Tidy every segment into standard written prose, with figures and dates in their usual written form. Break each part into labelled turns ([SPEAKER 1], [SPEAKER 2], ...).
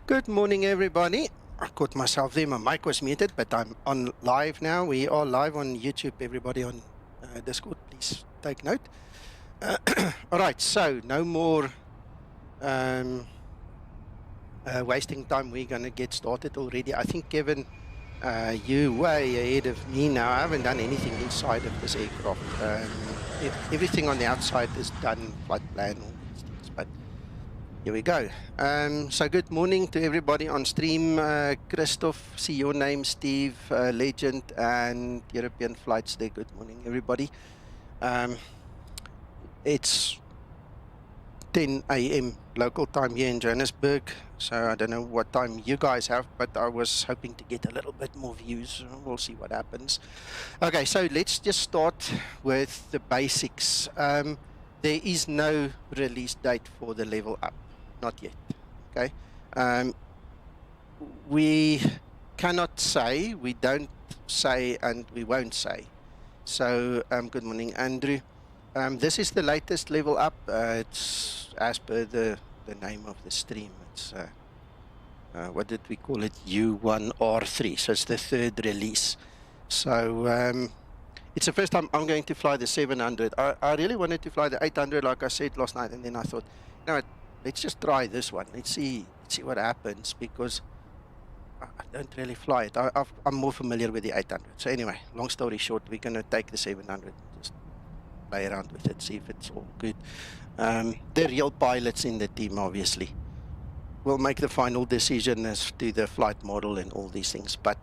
[SPEAKER 1] Good morning, everybody. I caught myself there. My mic was muted, but I'm on live now. We are live on YouTube. Everybody on Discord, please take note. All right, so no more wasting time. We're going to get started already. I think, Kevin, you way ahead of me now. I haven't done anything inside of this aircraft. Everything on the outside is done, flight plan, all these things, but here we go. So good morning to everybody on stream. Christoph, see your name, Steve, Legend, and European Flights there. Good morning, everybody. It's 10 a.m. local time here in Johannesburg. So I don't know what time you guys have, but I was hoping to get a little bit more views. We'll see what happens. Okay, so let's just start with the basics. There is no release date for the level up. Not yet, okay? We cannot say, we don't say, and we won't say. So, good morning, Andrew. This is the latest level up. It's as per the name of the stream. It's, what did we call it? U1R3, so it's the third release. So, it's the first time I'm going to fly the 700. I really wanted to fly the 800, like I said last night, and then I thought, you know what? Let's just try this one. Let's see what happens, because I don't really fly it. I'm more familiar with the 800. So anyway, long story short, we're going to take the 700 and just play around with it, see if it's all good. The real pilots in the team, obviously, will make the final decision as to the flight model and all these things, but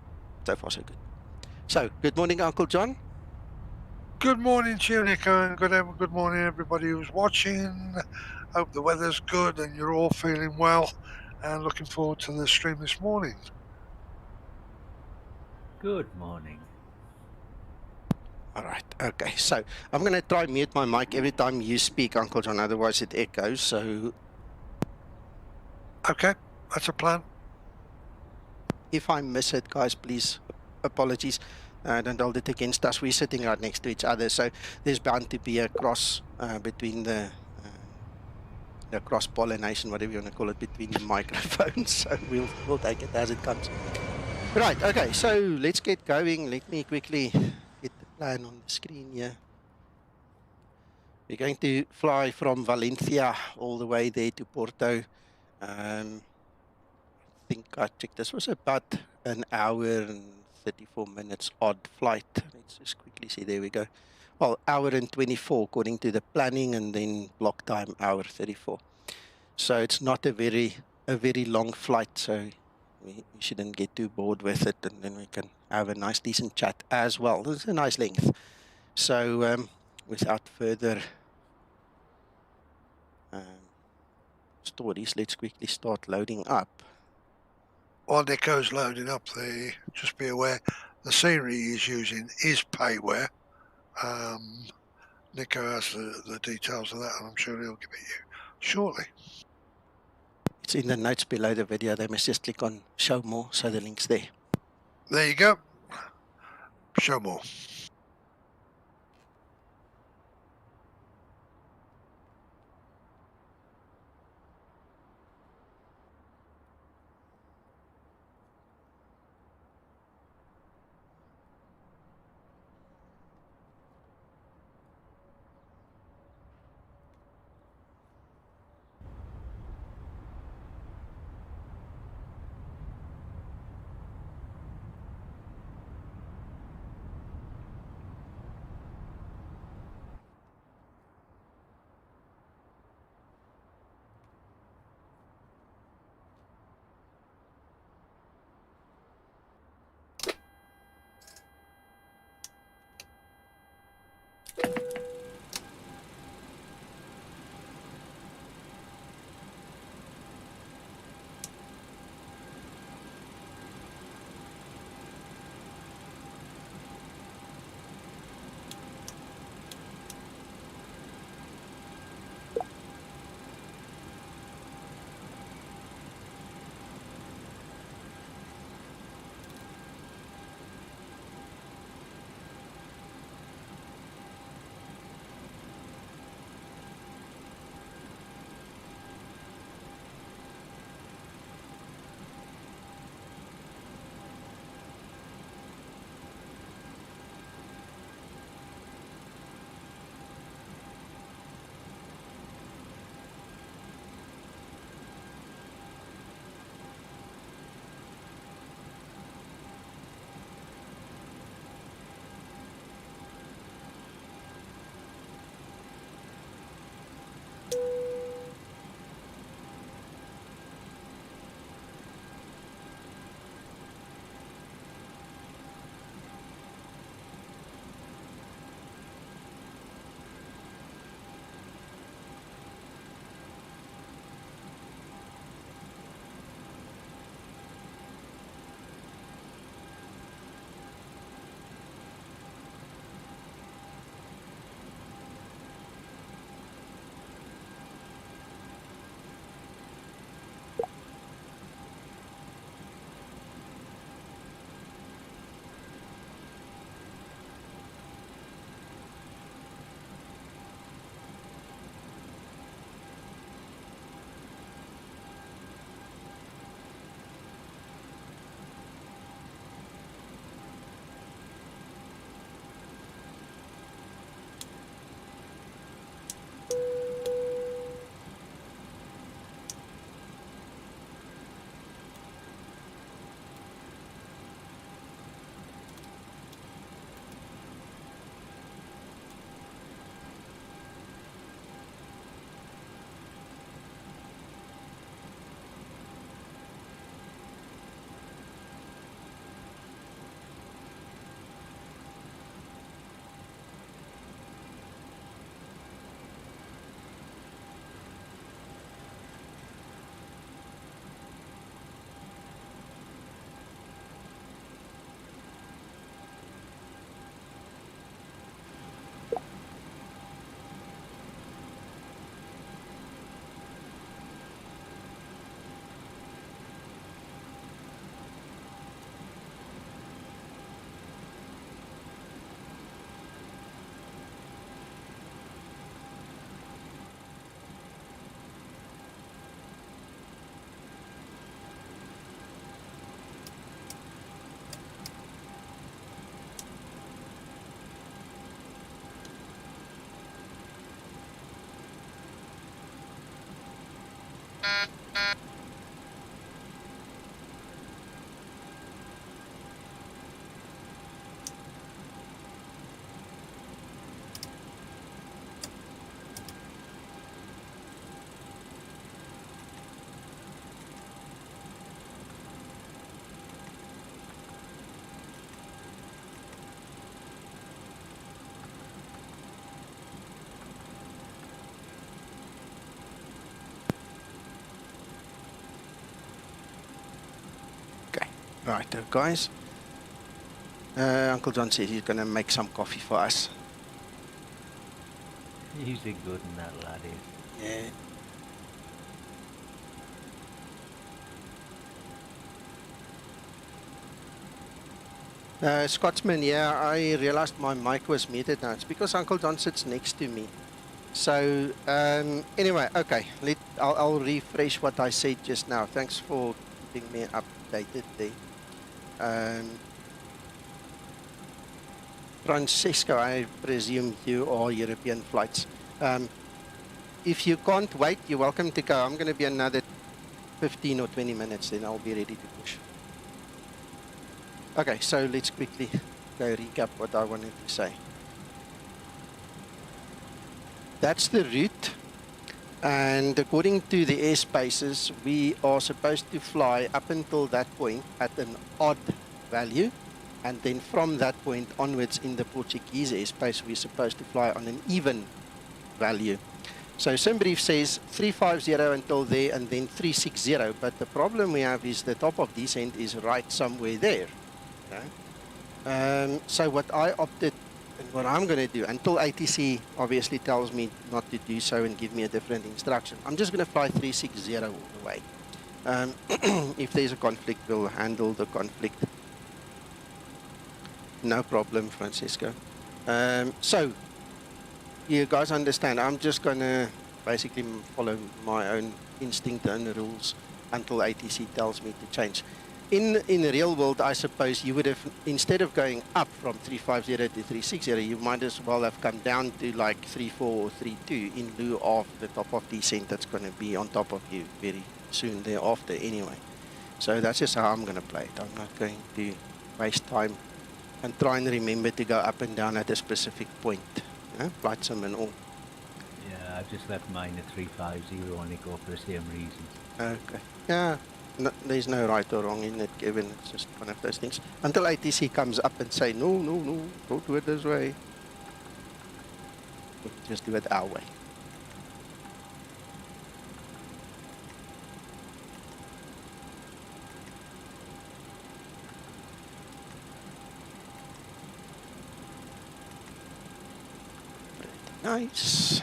[SPEAKER 1] so far so good. So, good morning, Uncle John.
[SPEAKER 2] Good morning to you, Nico, and good morning everybody who's watching. Hope the weather's good and you're all feeling well, and looking forward to the stream this morning.
[SPEAKER 3] Good morning.
[SPEAKER 1] All right, okay, so I'm going to try mute my mic every time you speak, Uncle John, otherwise it echoes, so...
[SPEAKER 2] Okay, that's a plan.
[SPEAKER 1] If I miss it, guys, please, apologies. Don't hold it against us. We're sitting right next to each other, so there's bound to be a cross between the cross-pollination, whatever you want to call it, between the microphones. So we'll take it as it comes. Right, okay, so let's get going. Let me quickly get the plan on the screen here. We're going to fly from Valencia all the way there to Porto. I think I checked, this was about an hour and 34 minutes odd flight. Let's just quickly see, there we go. Well, hour and 24 according to the planning, and then block time hour 34. So it's not a very long flight, so we shouldn't get too bored with it, and then we can have a nice decent chat as well. This is a nice length. So without further stories, let's quickly start loading up.
[SPEAKER 2] While Nico's loading up, just be aware the scenery he's using is payware. Nico has the details of that, and I'm sure he'll give it you shortly.
[SPEAKER 1] It's in the notes below the video. They must just click on show more, so the link's there.
[SPEAKER 2] There you go. Show more.
[SPEAKER 1] Right, guys. Uncle John says he's going to make some coffee for us.
[SPEAKER 3] He's a good in that lad is.
[SPEAKER 1] Yeah. Scotsman, yeah, I realized my mic was muted now. It's because Uncle John sits next to me. So, anyway, okay, I'll refresh what I said just now. Thanks for keeping me updated there. Francesco, I presume you are European flights. If you can't wait, you're welcome to go. I'm going to be another 15 or 20 minutes, then I'll be ready to push. Okay, so let's quickly go recap what I wanted to say. That's the route, and according to the airspaces, we are supposed to fly up until that point at an odd value, and then from that point onwards in the Portuguese airspace, we're supposed to fly on an even value. So SimBrief says 350 until there and then 360, but the problem we have is the top of descent is right somewhere there. Okay? So what I opted and what I'm going to do, until ATC obviously tells me not to do so and give me a different instruction, I'm just going to fly 360 all the way. If there's a conflict, we'll handle the conflict. No problem, Francisco. So, you guys understand, I'm just going to basically follow my own instinct and rules until ATC tells me to change. In the real world, I suppose you would have, instead of going up from 350 to 360, you might as well have come down to like 34 or 32 in lieu of the top of descent that's going to be on top of you very soon thereafter anyway. So that's just how I'm going to play it. I'm not going to waste time and try and remember to go up and down at a specific point. Flight sim and all.
[SPEAKER 3] Yeah, I've just left mine at 350 only go for the same reasons.
[SPEAKER 1] Okay. Yeah. No, there's no right or wrong in it, Kevin. It's just one of those things. Until ATC comes up and say, no, don't do it this way. We'll just do it our way. Pretty nice.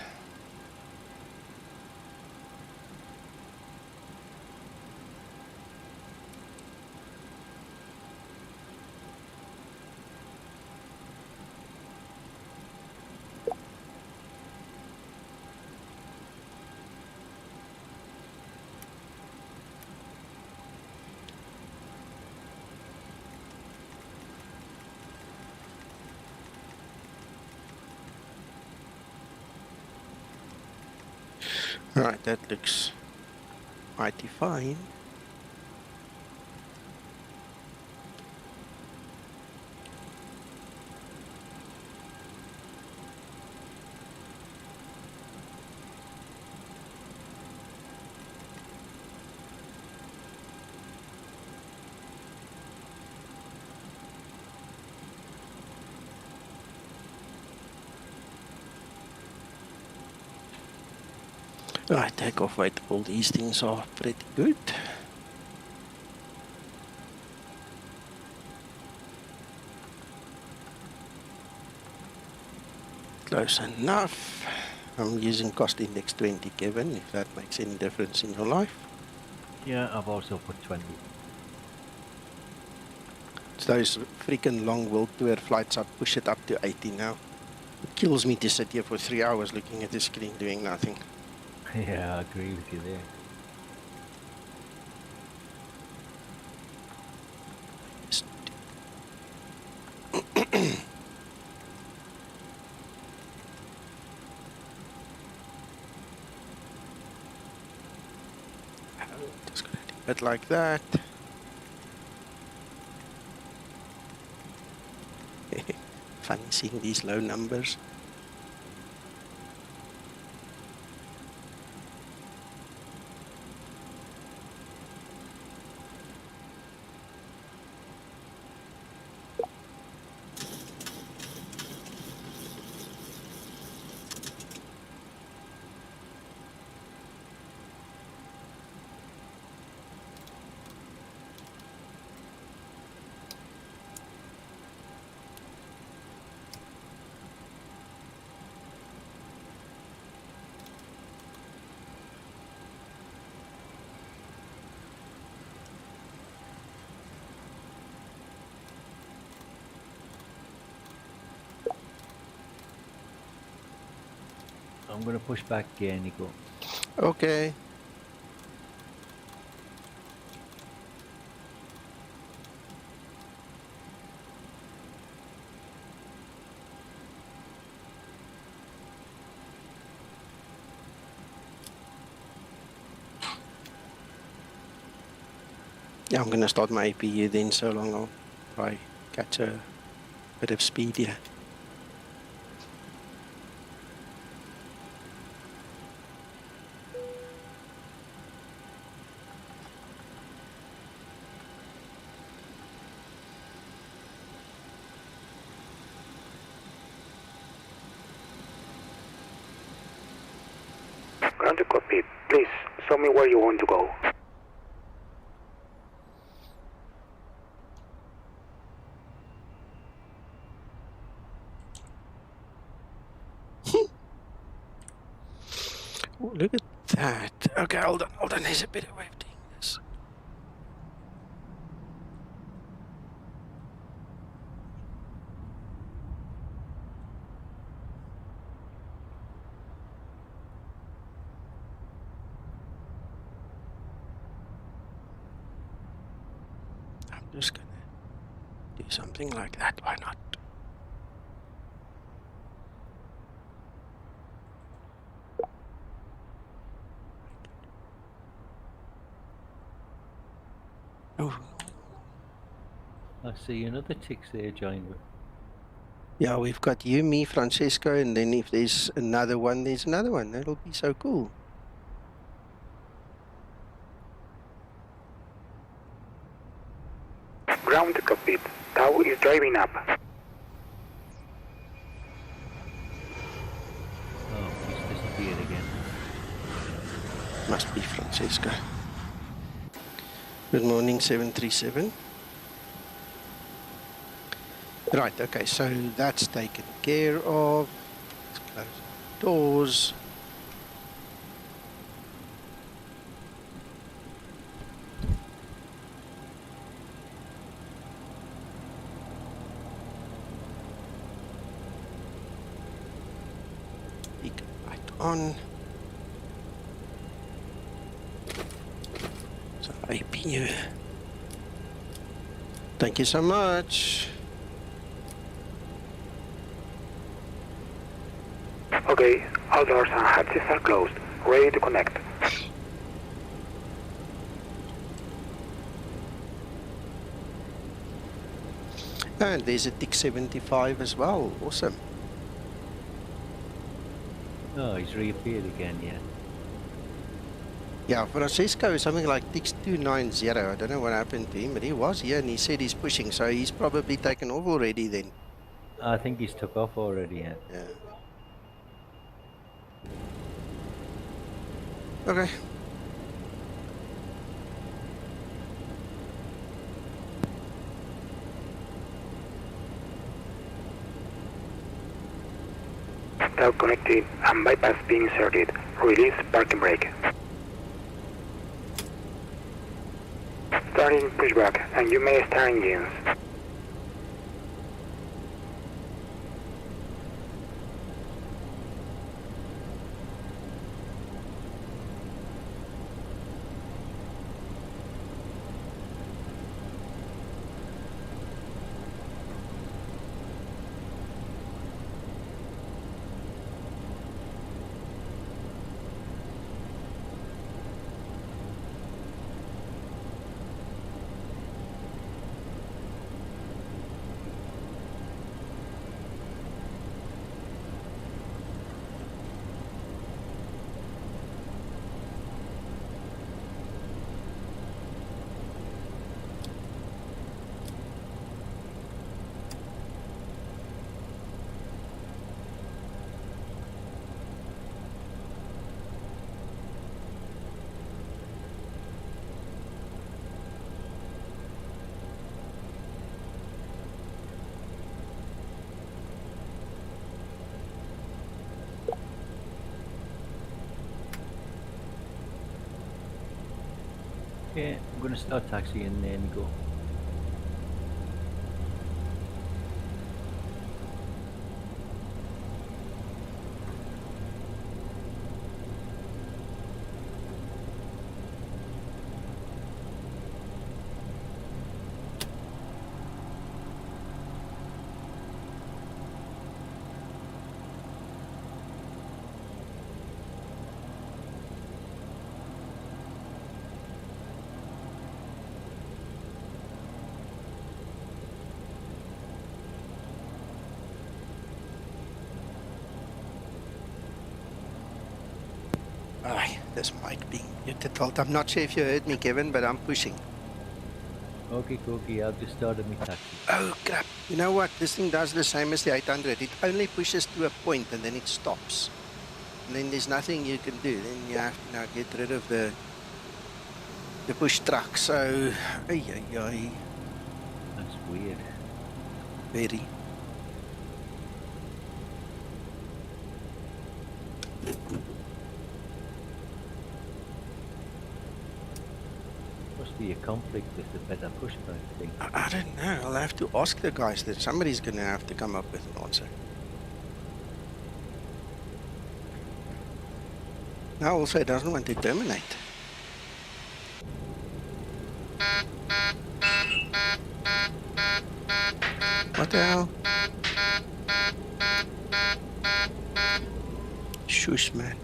[SPEAKER 1] Alright, that looks mighty fine. Right, takeoff weight, all these things are pretty good. Close enough. I'm using cost index 20, Kevin, if that makes any difference in your life.
[SPEAKER 3] Yeah, I've also put 20.
[SPEAKER 1] It's those freaking long world tour flights, I push it up to 80 now. It kills me to sit here for 3 hours looking at the screen doing nothing.
[SPEAKER 3] Yeah, I agree with you there.
[SPEAKER 1] Just gonna do it like that. Funny seeing these low numbers.
[SPEAKER 3] I'm going to push back here, Nico.
[SPEAKER 1] Okay. Yeah, I'm going to start my APU then, so long I'll try catch a bit of speed here.
[SPEAKER 4] Ground to copy. Please, show me where you want to go.
[SPEAKER 1] Oh, look at that. Okay, hold on. There's a better way of doing this. I'm just gonna do something like that. Why not? Oh,
[SPEAKER 3] I see another ticks there, joined.
[SPEAKER 1] yeah, we've got you, me, Francesco, and then if there's another one, there's another one. That'll be so cool.
[SPEAKER 4] Ground to copy. Tau is driving up.
[SPEAKER 3] Oh, he's disappeared again.
[SPEAKER 1] Must be Francesco. Good morning, 737. Right, okay, so that's taken care of. Let's close our doors. Beacon light on. So APU. Thank you so much.
[SPEAKER 4] Okay, all doors and hatches are closed. Ready to connect.
[SPEAKER 1] And there's a TIC 75 as well. Awesome.
[SPEAKER 3] Oh, he's reappeared again, yeah.
[SPEAKER 1] Yeah, Francisco is something like TIC 290. I don't know what happened to him, but he was here and he said he's pushing, so he's probably taken off already then.
[SPEAKER 3] I think he's took off already, yeah.
[SPEAKER 1] Yeah. Okay.
[SPEAKER 4] Tau connected and bypass being inserted. Release parking brake. Starting pushback and you may start engines.
[SPEAKER 3] Okay, I'm going to start taxiing then go.
[SPEAKER 1] Aye, this mic being muted. I'm not sure if you heard me, Kevin, but I'm pushing.
[SPEAKER 3] Okay, I've just started my taxi.
[SPEAKER 1] Oh, crap. You know what? This thing does the same as the 800. It only pushes to a point and then it stops. And then there's nothing you can do. Then you have to now get rid of the push truck. So, ay.
[SPEAKER 3] That's weird.
[SPEAKER 1] Very.
[SPEAKER 3] Must be a conflict with the better pushback thing.
[SPEAKER 1] I don't know. I'll have to ask the guys. That somebody's going to have to come up with an answer. Now also it doesn't want to terminate. What the hell? Shush, man.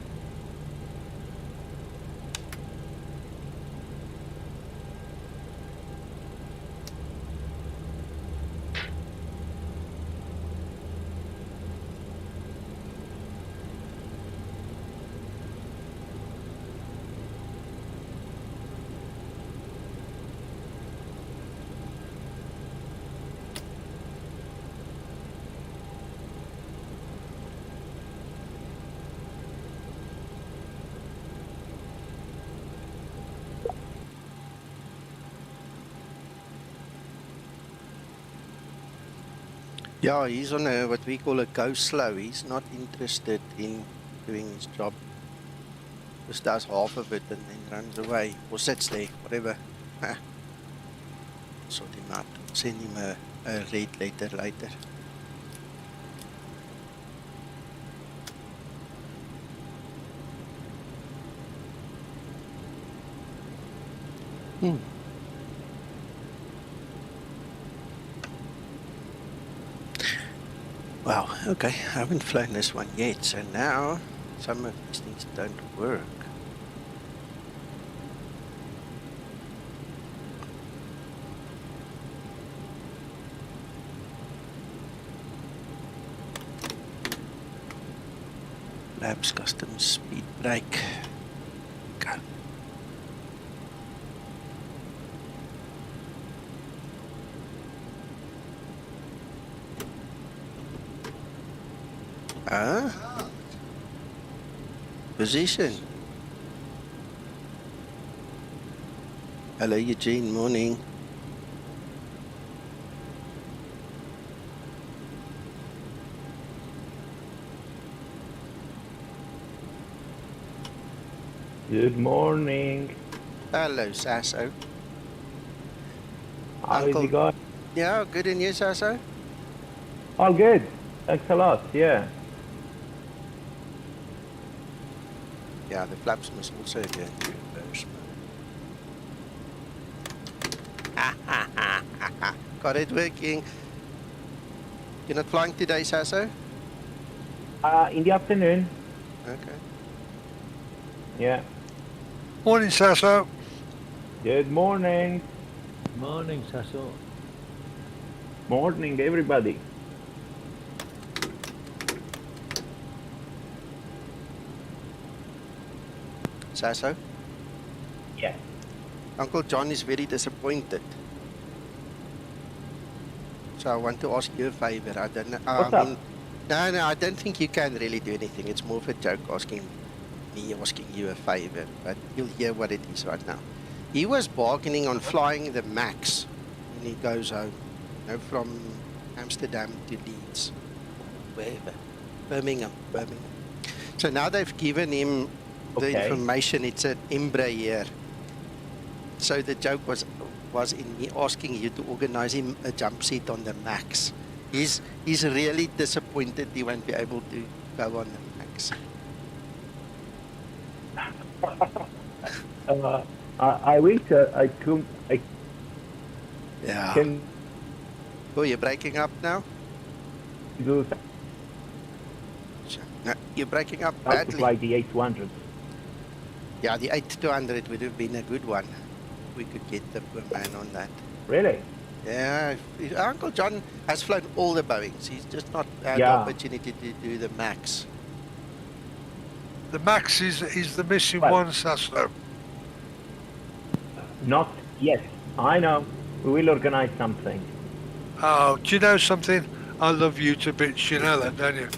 [SPEAKER 1] Yeah, he's on a, what we call a go slow. He's not interested in doing his job. Just does half of it and then runs away. Or sits there, whatever. Sort him out. Send him a red letter later. Wow, okay, I haven't flown this one yet, so now some of these things don't work. Labs custom speed brake. Go. Position. Hello, Eugene. Morning.
[SPEAKER 5] Good morning.
[SPEAKER 1] Hello, Sasso.
[SPEAKER 5] How is it going?
[SPEAKER 1] Yeah, good, and you, Sasso?
[SPEAKER 5] All good. Thanks a lot. Yeah.
[SPEAKER 1] Yeah, the flaps must also go into reverse mode. Got it working. You're not flying today, Sasso?
[SPEAKER 5] In the afternoon.
[SPEAKER 1] Okay.
[SPEAKER 5] Yeah.
[SPEAKER 2] Morning, Sasso.
[SPEAKER 5] Good morning.
[SPEAKER 3] Morning, Sasso.
[SPEAKER 5] Morning, everybody.
[SPEAKER 1] Sasso?
[SPEAKER 5] Yeah.
[SPEAKER 1] Uncle John is very disappointed. So I want to ask you a favor. I don't know.
[SPEAKER 5] What's up?
[SPEAKER 1] No, I don't think you can really do anything. It's more of a joke asking you a favor, but you'll hear what it is right now. He was bargaining on flying the MAX when he goes home, you know, from Amsterdam to Leeds, wherever, Birmingham. So now they've given him the information. It's an Embraer. So the joke was in me asking you to organize him a jump seat on the Max. He's really disappointed he won't be able to go on the Max.
[SPEAKER 5] I wish I could.
[SPEAKER 1] Yeah.
[SPEAKER 5] Can
[SPEAKER 1] Oh, you're breaking up now?
[SPEAKER 5] do
[SPEAKER 1] No, you're breaking up
[SPEAKER 5] how to
[SPEAKER 1] badly.
[SPEAKER 5] fly the 8200.
[SPEAKER 1] Yeah, the 8200 would have been a good one. We could get the poor man on that.
[SPEAKER 5] Really?
[SPEAKER 1] Yeah, Uncle John has flown all the Boeings. He's just not had the
[SPEAKER 5] Yeah.
[SPEAKER 1] opportunity to do the Max.
[SPEAKER 2] The Max is the missing
[SPEAKER 5] Well-
[SPEAKER 2] one, Saslo.
[SPEAKER 5] Not yet. I know. We will organize something.
[SPEAKER 2] Oh, do you know something? I love you to bits, you know that, don't you?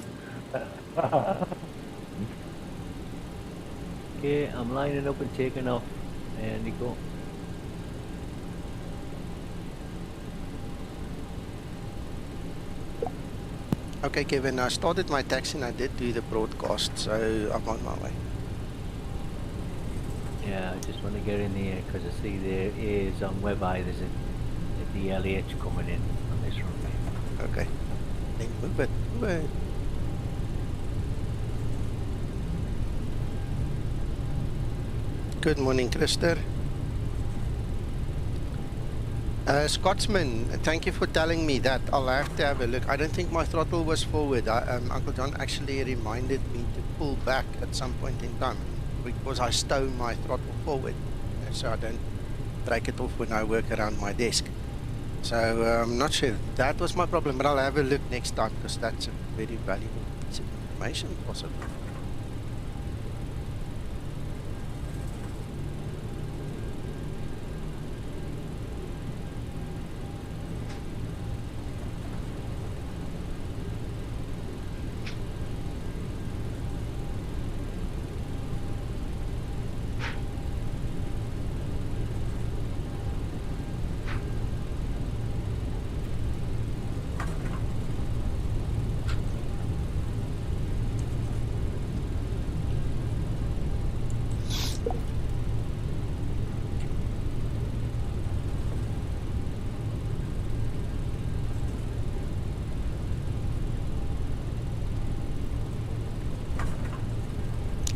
[SPEAKER 3] Okay, I'm lining up and taking off. And you go.
[SPEAKER 1] Okay, Kevin, I started my taxi and I did do the broadcast, so I'm on my way.
[SPEAKER 3] Yeah, I just want to get in here because I see there is on WebEye there's a DLH coming in on this runway.
[SPEAKER 1] Okay. Then move it, move it. Good morning, Krister. Scotsman, thank you for telling me that. I'll have to have a look. I don't think my throttle was forward. Uncle John actually reminded me to pull back at some point in time because I stow my throttle forward, so I don't break it off when I work around my desk. So I'm not sure if that was my problem, but I'll have a look next time because that's a very valuable piece of information, possibly.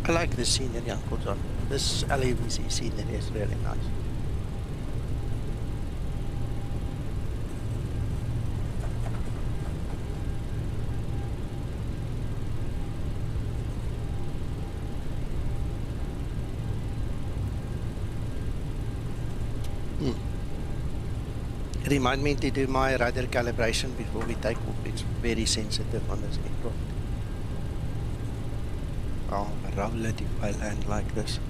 [SPEAKER 1] I like this scenery, Uncle John. This LEVC scenery is really nice. Remind me to do my radar calibration before we take off. It's very sensitive on this aircraft. Oh, roll it if I land like this.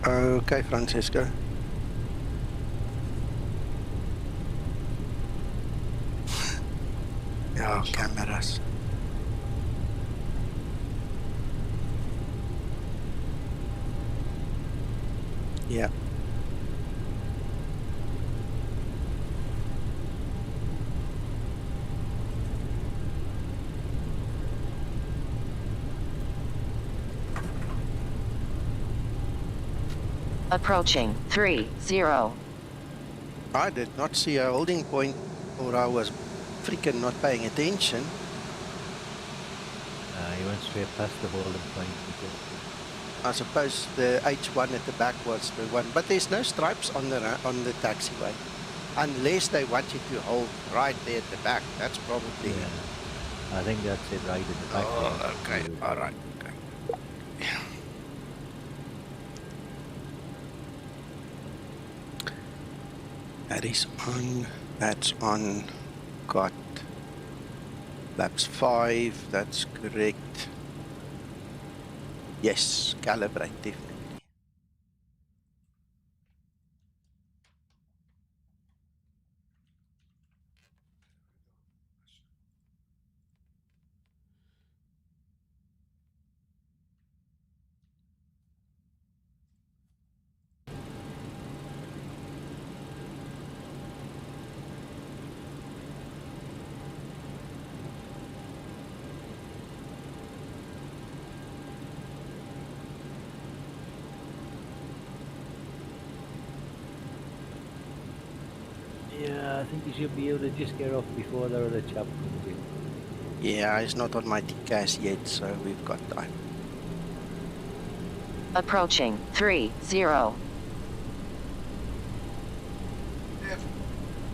[SPEAKER 1] Okay, Francisco. Oh, cameras. Yeah.
[SPEAKER 6] Approaching 30.
[SPEAKER 1] I did not see a holding point, or I was freaking not paying attention.
[SPEAKER 3] You went straight past the holding point.
[SPEAKER 1] I suppose the H1 at the back was the one, but there's no stripes on the taxiway, unless they want you to hold right there at the back. That's probably.
[SPEAKER 3] Yeah, I think that's it right in the back.
[SPEAKER 1] Oh, okay, all right, okay. Yeah. That is on. That's on. Got. Laps 5. That's correct. Yes, calibrate definitely.
[SPEAKER 3] I think you should be able to just get off before the other chap comes in.
[SPEAKER 1] Yeah, it's not on my TCAS yet, so we've got time.
[SPEAKER 6] Approaching 30.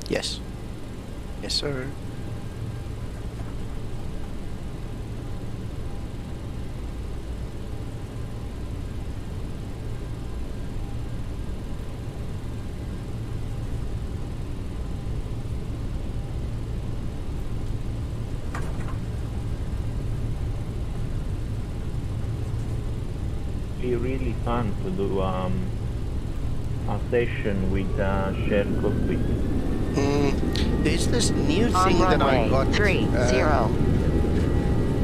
[SPEAKER 1] Yes. Yes, sir.
[SPEAKER 5] Really fun to do a session with shared cockpit.
[SPEAKER 1] There's this new
[SPEAKER 6] On
[SPEAKER 1] thing that I
[SPEAKER 6] runway
[SPEAKER 1] got
[SPEAKER 6] 30.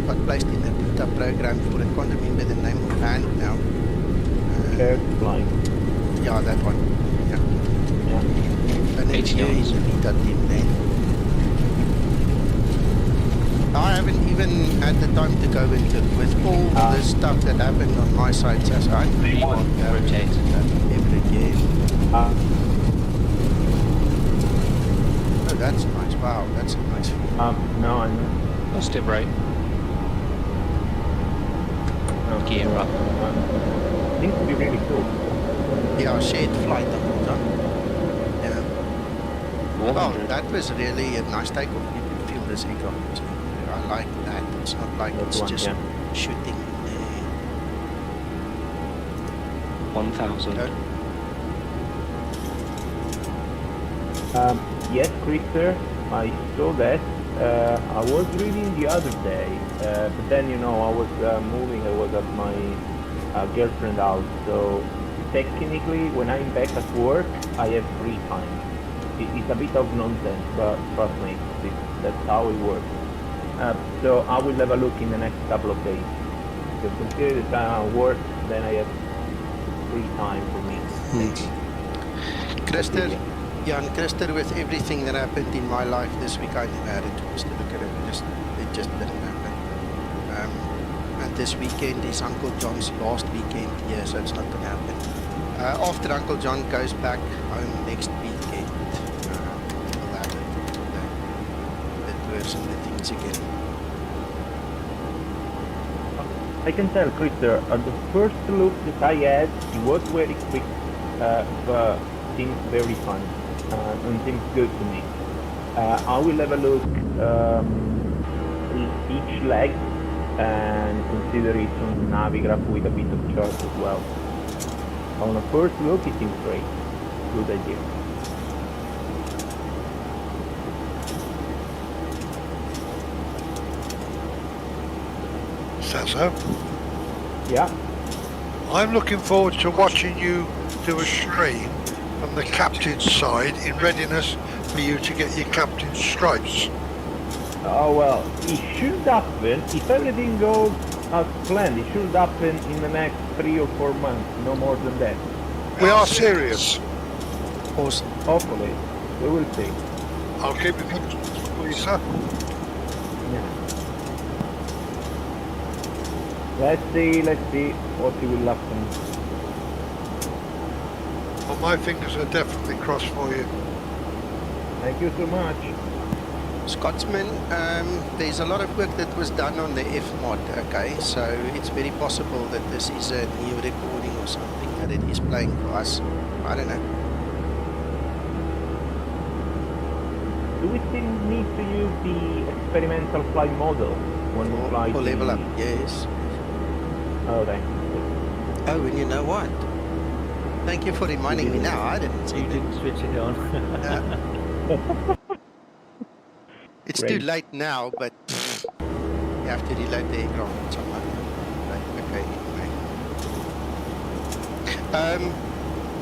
[SPEAKER 1] got placed in the beta program for it. Can't remember the name of hand now.
[SPEAKER 5] Shared flying.
[SPEAKER 1] Yeah, that one. Yeah. And it's here in the beta team then. I haven't even had the time to go and look with all the stuff that happened on my side. So I won't rotate ever again. Oh, that's nice. Wow, that's a nice view.
[SPEAKER 5] No, I know.
[SPEAKER 7] Positive right. Gear up.
[SPEAKER 5] Seems to be really cool.
[SPEAKER 1] Yeah, shared flight the whole time. Yeah. Oh,
[SPEAKER 7] 100.
[SPEAKER 1] that was really a nice takeoff. You could feel this aircraft. I like that. It's not like
[SPEAKER 5] That's
[SPEAKER 1] it's
[SPEAKER 5] one,
[SPEAKER 1] just
[SPEAKER 5] yeah.
[SPEAKER 1] shooting in there.
[SPEAKER 7] 1000.
[SPEAKER 5] Yes, Christer, I saw that. I was reading the other day, but then, you know, I was moving, I was at my girlfriend's house, so technically when I'm back at work, I have free time. It's a bit of nonsense, but trust me, that's how it works. So I will have a look in the next couple of days. Because consider the time I work, then I have free time for me.
[SPEAKER 1] Christer, and Christer, with everything that happened in my life this week, I never had a chance to look at it. It just didn't happen. And this weekend is Uncle John's last weekend here, so it's not going to happen. After Uncle John goes back home next weekend, we'll have the tours and the things again.
[SPEAKER 5] I can tell, Christer, at the first look that I had, it was very quick, but seems very fun, and seems good to me. I will have a look each leg and consider it on Navigraph with a bit of chart as well. On a first look, it seems great. Good idea.
[SPEAKER 2] Sasso,
[SPEAKER 5] Yeah.
[SPEAKER 2] I'm looking forward to watching you do a stream from the captain's side in readiness for you to get your captain's stripes.
[SPEAKER 5] Oh well, it should happen, if everything goes as planned, it should happen in the next 3 or 4 months, no more than that.
[SPEAKER 2] We are serious.
[SPEAKER 1] Awesome.
[SPEAKER 5] Hopefully, we will see.
[SPEAKER 2] I'll keep you posted, please, sir.
[SPEAKER 5] Yeah. Let's see what will happen.
[SPEAKER 2] Well, my fingers are definitely crossed for you.
[SPEAKER 5] Thank you so much.
[SPEAKER 1] Scotsman, there's a lot of work that was done on the F-mod, okay, so it's very possible that this is a new recording or something that it is playing for us. I don't know.
[SPEAKER 5] Do we still need to use the experimental flight model when we fly
[SPEAKER 1] For
[SPEAKER 5] the...
[SPEAKER 1] level up, yes.
[SPEAKER 5] Okay.
[SPEAKER 1] Oh, and you know what? Thank you for reminding me now. I didn't see
[SPEAKER 3] You
[SPEAKER 1] that.
[SPEAKER 3] didn't switch it on.
[SPEAKER 1] It's
[SPEAKER 5] Great.
[SPEAKER 1] too late now, but you have to reload the aircraft somewhere. Okay, anyway.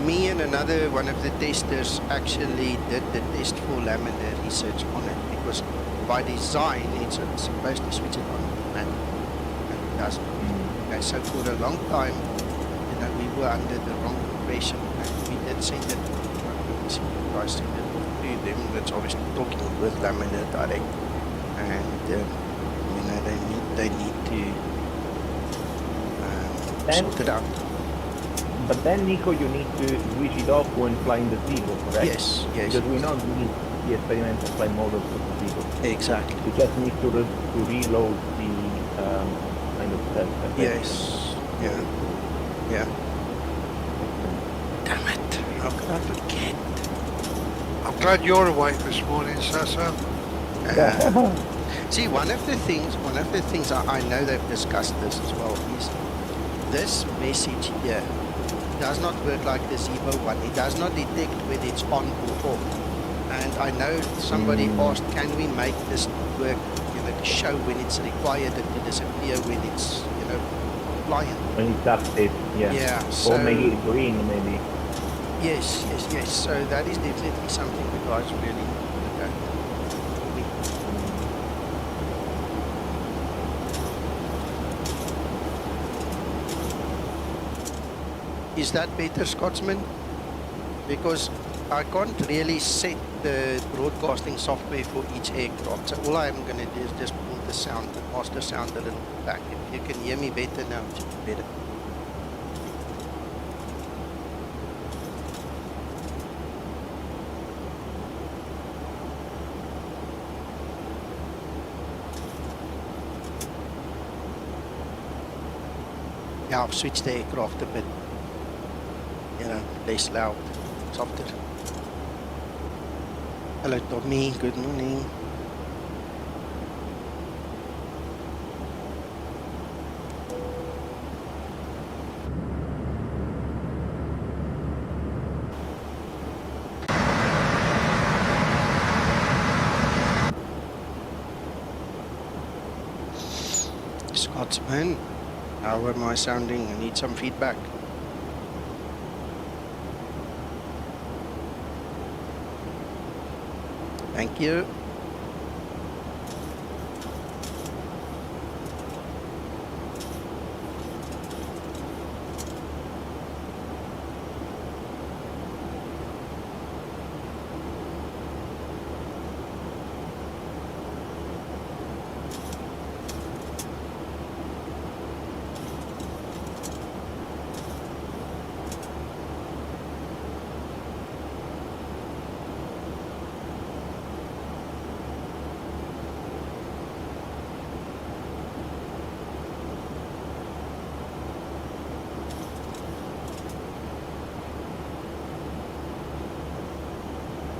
[SPEAKER 1] Me and another one of the testers actually did the test for laminar research on it, because by design it's supposed to switch it on automatically, and it doesn't. Okay, so for a long time, you know, we were under the wrong impression, and we did send it. I sent it to them. That's obviously talking with laminar direct, and you know, they need to sort it out.
[SPEAKER 5] But then, Nico, you need to switch it off when flying the zero, correct?
[SPEAKER 1] Yes, yes.
[SPEAKER 5] Because we the experimental flight model for the people.
[SPEAKER 1] Exactly.
[SPEAKER 5] You just need to reload the kind of test.
[SPEAKER 1] Yes. Yeah. Yeah. Damn it! How could I forget?
[SPEAKER 2] I'm glad you're awake this morning, Sasa.
[SPEAKER 1] See, one of the things I know they've discussed this as well is this message here does not work like the Zebo one. It does not detect whether it's on or off. And I know somebody asked, can we make this work, to show when it's required and to disappear when it's, compliant.
[SPEAKER 5] When it's active, yeah.
[SPEAKER 1] Yeah. So,
[SPEAKER 5] or make it green, maybe.
[SPEAKER 1] Yes. So that is definitely something the guys really look at. Is that better, Scotsman? Because I can't really set the broadcasting software for each aircraft. So all I'm going to do is just pull the sound, the master sound a little bit back. If you can hear me better now, it should be better. Yeah, I've switched the aircraft a bit, less loud, softer. Hello, Tommy. Good morning. Scotsman, how am I sounding? I need some feedback. Thank you.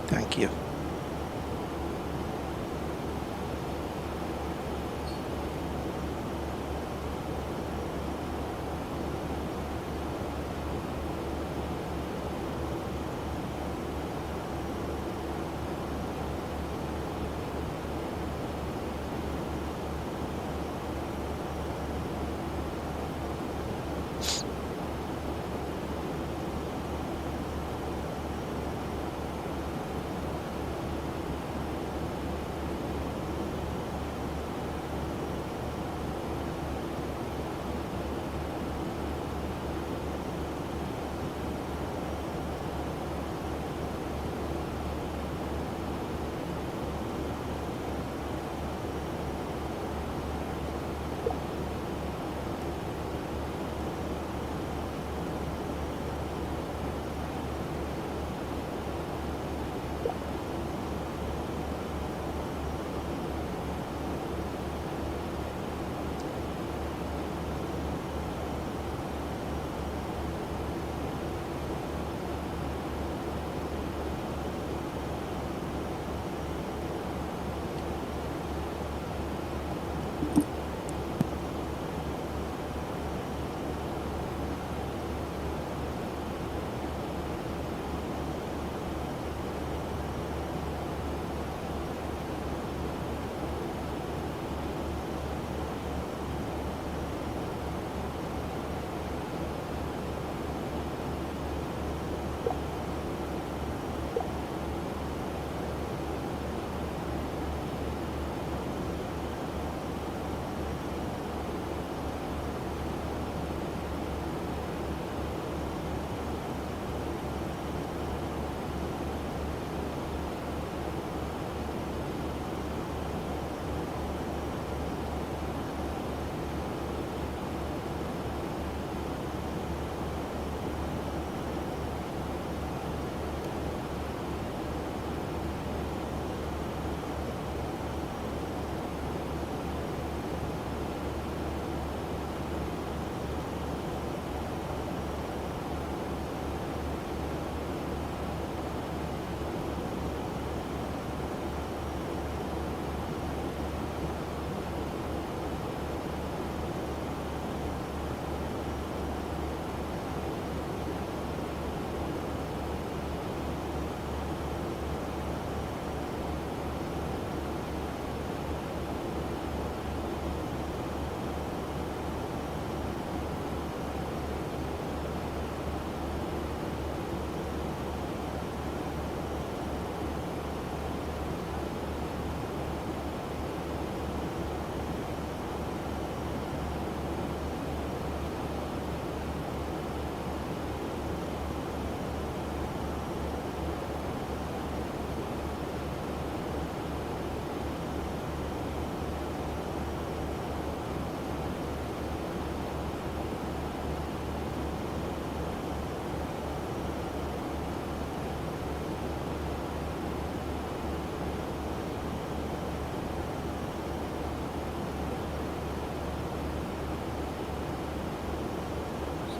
[SPEAKER 1] Thank you.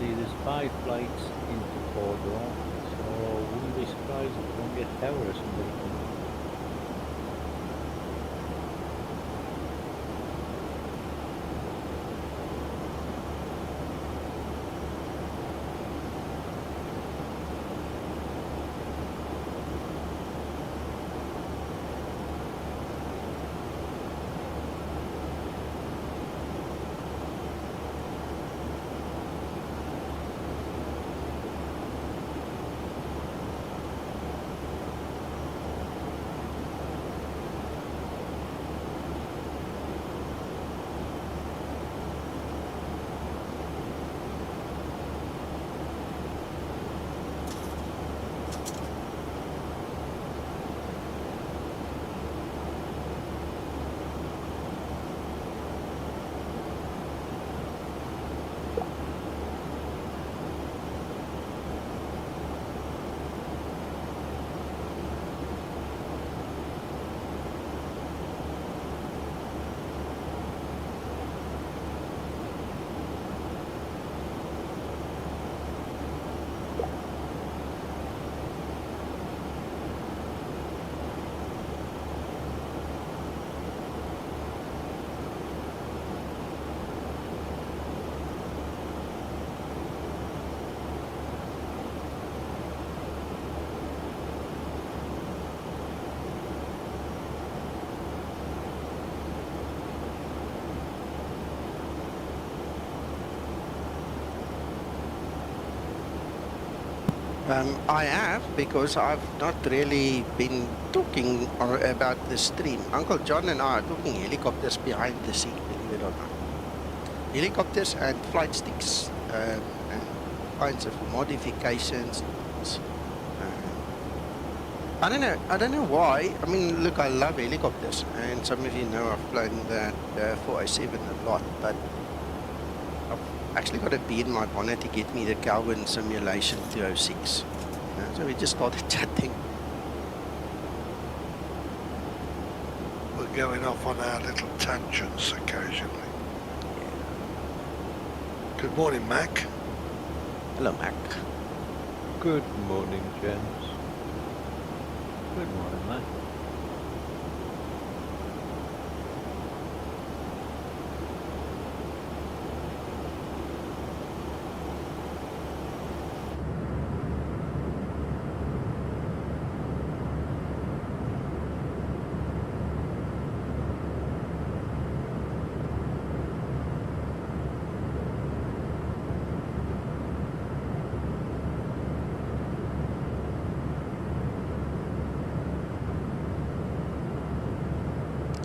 [SPEAKER 3] see there's 5 flights into Porto, so wouldn't be surprised if we don't get tower or somebody coming.
[SPEAKER 1] I have, because I've not really been talking about the stream. Uncle John and I are talking helicopters behind the scene, believe it or not. Helicopters and flight sticks, and kinds of modifications. I don't know why. I mean, look, I love helicopters, and some of you know I've flown that 407 a lot, but I've actually got a bee in my bonnet to get me the Kelvin simulation 206. So we just started chatting.
[SPEAKER 2] We're going off on our little tangents occasionally. Good morning, Mac.
[SPEAKER 1] Hello, Mac.
[SPEAKER 8] Good morning, gents.
[SPEAKER 3] Good morning, man.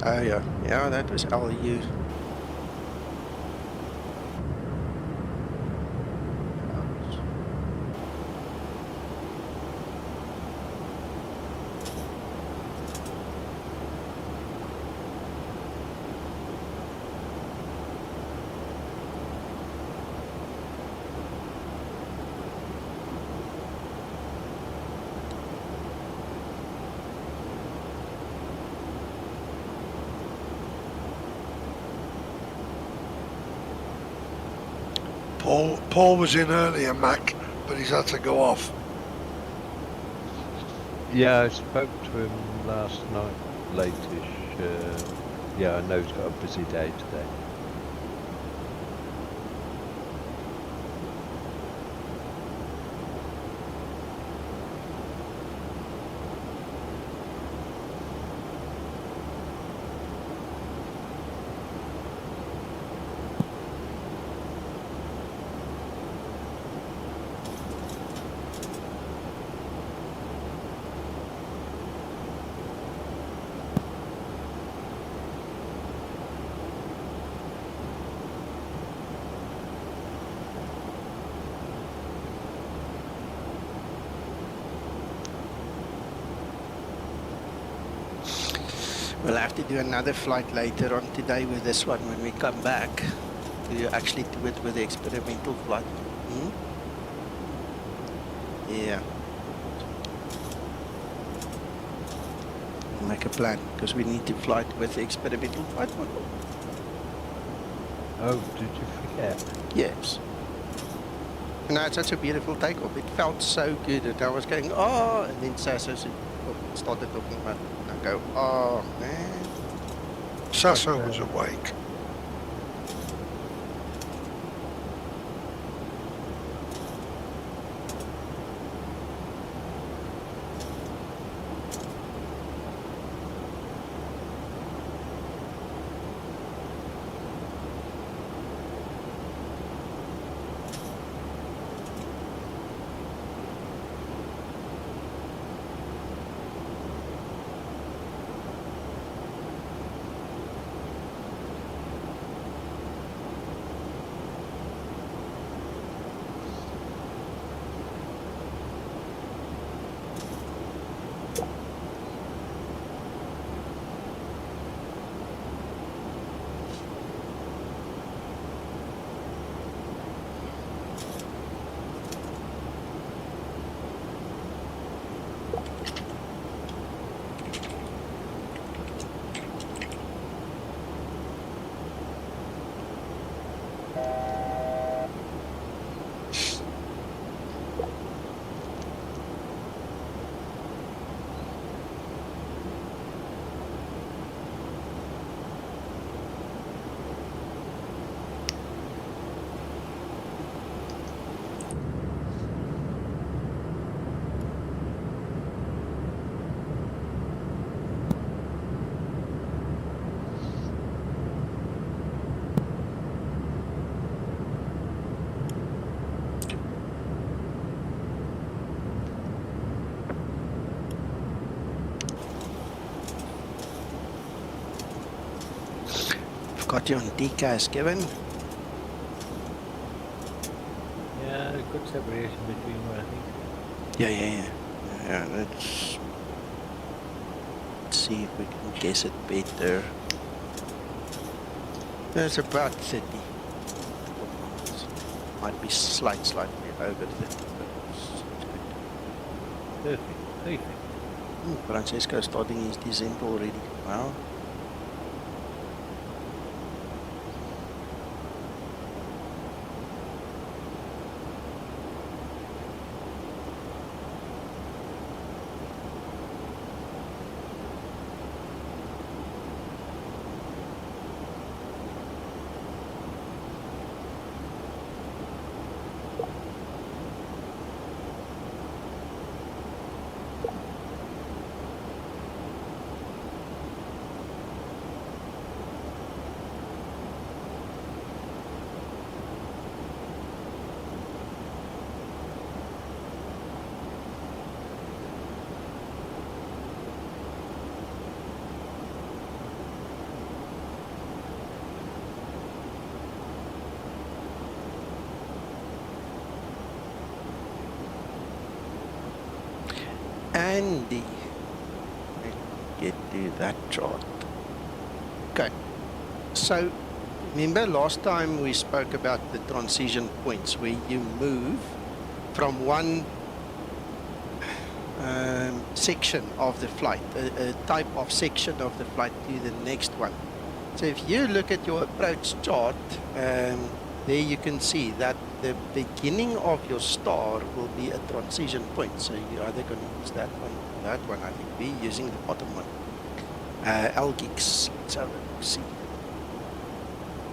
[SPEAKER 1] Oh yeah, yeah, that was LU.
[SPEAKER 2] Paul was in earlier, Mac, but he's had to go off.
[SPEAKER 8] Yeah, I spoke to him last night, late-ish. Yeah, I know he's got a busy day today.
[SPEAKER 1] We'll have to do another flight later on today with this one when we come back. To actually do it with the experimental flight. Yeah. Make a plan, because we need to fly with the experimental flight model.
[SPEAKER 8] Oh, did you forget?
[SPEAKER 1] Yes. No, it's such a beautiful takeoff. It felt so good that I was going, oh, and then Sasso started talking about it. And I go, oh, man.
[SPEAKER 2] Sasso was awake.
[SPEAKER 1] Got you on decas, Kevin.
[SPEAKER 3] Yeah, good separation between them, I think.
[SPEAKER 1] Yeah, let's see if we can guess it better. There's about 30. Might be slightly over 30, but it's good.
[SPEAKER 3] Perfect.
[SPEAKER 1] Francesco starting his descent already. Wow. Andy, let's get to that chart. Okay, so remember last time we spoke about the transition points where you move from one section of the flight, a type of section of the flight to the next one. So if you look at your approach chart, there you can see that the beginning of your star will be a transition point. So you're either going to use that one or that one. I think we're using the bottom one. ELGIX. Let's have a see.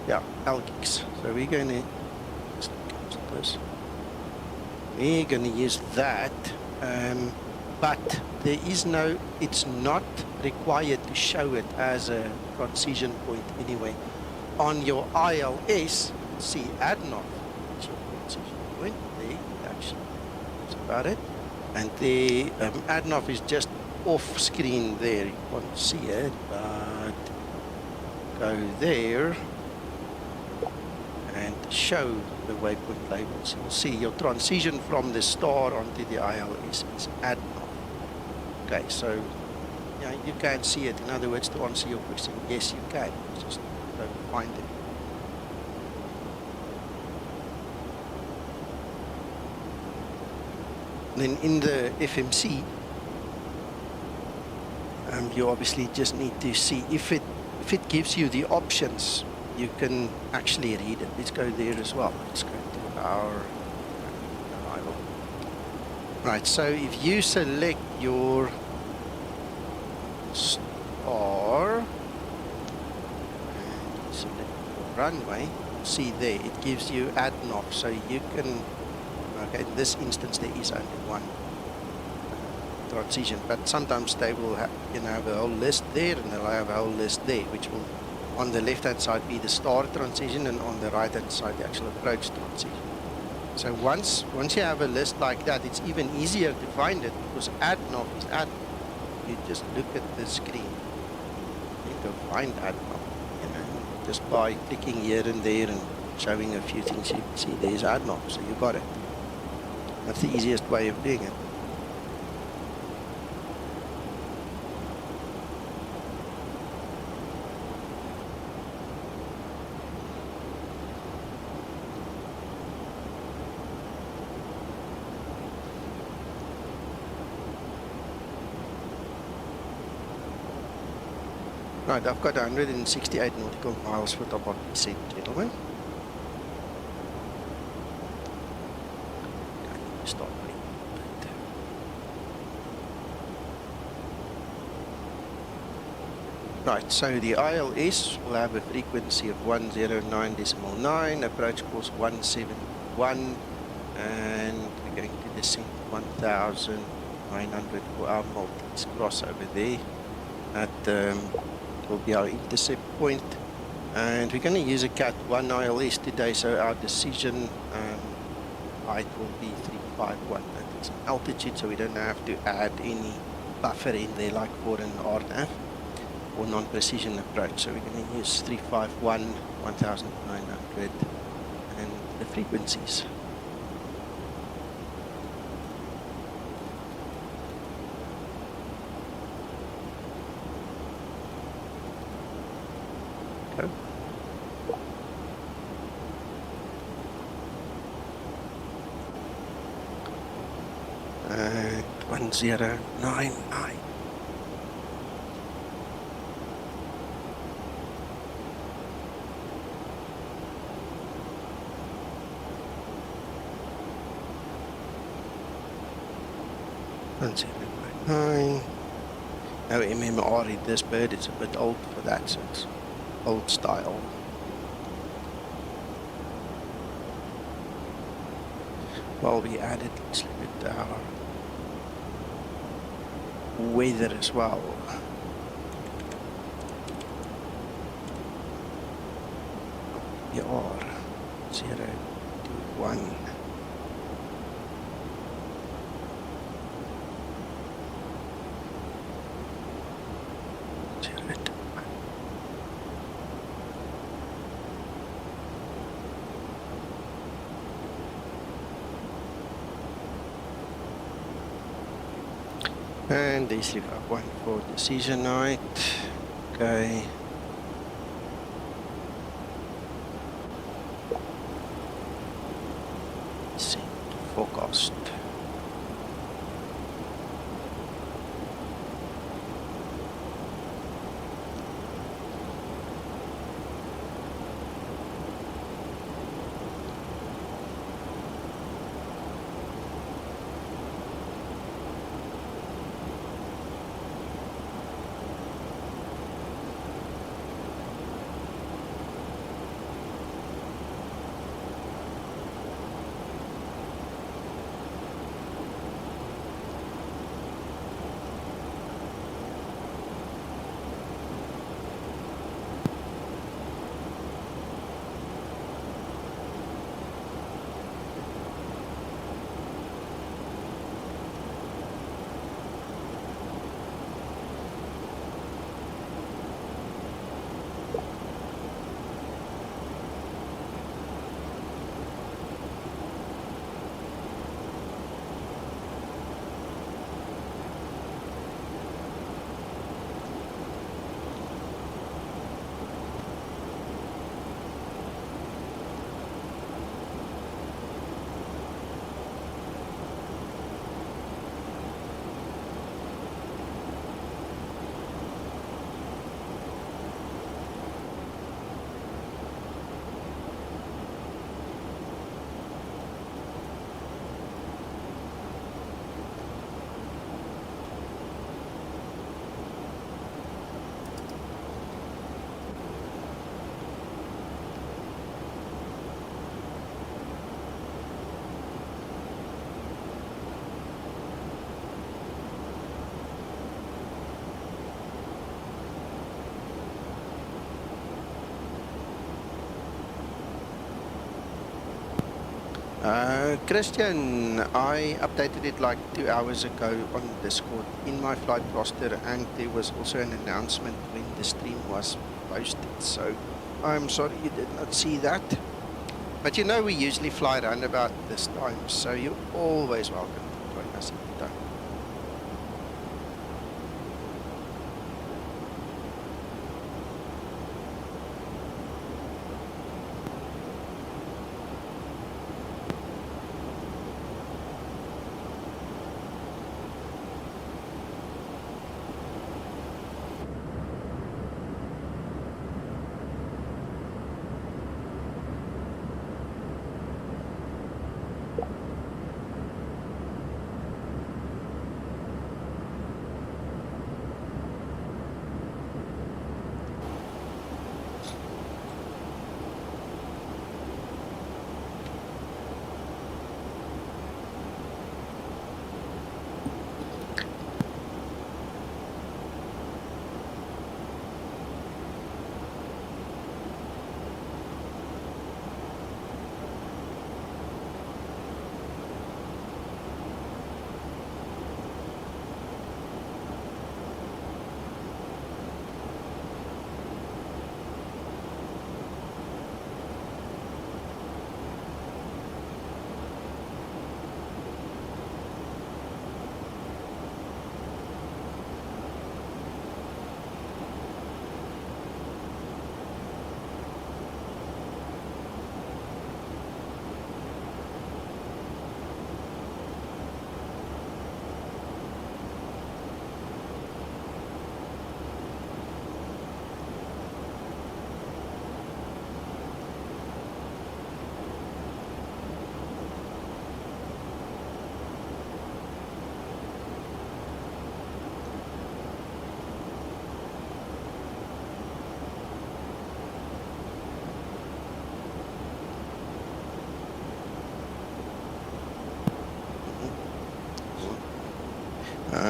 [SPEAKER 1] Yeah, ELGIX. So we're going to we're going to use that. But there is no, it's not required to show it as a transition point anyway. On your ILS, see ADNOF. Point there, actually, that's about it. And the ADNOF is just off screen there. You can't see it, but go there and show the waypoint labels. You'll see your transition from the star onto the ILS is ADNOF. Okay, so yeah, you can see it. In other words, to answer your question, yes, you can. Just don't find it. Then in the FMC, you obviously just need to see if it gives you the options, you can actually read it. Let's go there as well. Let's go to our arrival. Right, so if you select your star and select your runway, see there, it gives you ADNOV, so you can, okay, in this instance there is only one transition, but sometimes they will have, have a whole list there, and they'll have a whole list there, which will on the left hand side be the star transition, and on the right hand side the actual approach transition. So once you have a list like that, it's even easier to find it, because ADNOV is ADNOV. You just look at the screen, you go find ADNOV, just by clicking here and there and showing a few things. You can see there's ADNOV, so you got it. That's the easiest way of doing it. Right, I've got 168 nautical miles for top of descent, gentlemen. Stop me. Right, so the ILS will have a frequency of 109.9, approach course 171, and we're going to descend 1,900 for our Maltese cross over there. At will be our intercept point, and we're going to use a Cat 1 ILS today, so our decision height will be 351. It's an altitude, so we don't have to add any buffer in there like for an RNAV or non-precision approach. So we're going to use 351, 1,900, and the frequencies. Okay. And 1099. No MMR in this bird, it's a bit old for that, so it's old style. Well, we added, let's look at our weather as well. We are 0 to 1. And these leave up 1 for decision night. Okay. Set forecast. Christian, I updated it like 2 hours ago on Discord in my flight roster, and there was also an announcement when the stream was posted. So I'm sorry you did not see that. But you know we usually fly around about this time, so you're always welcome to join us anytime.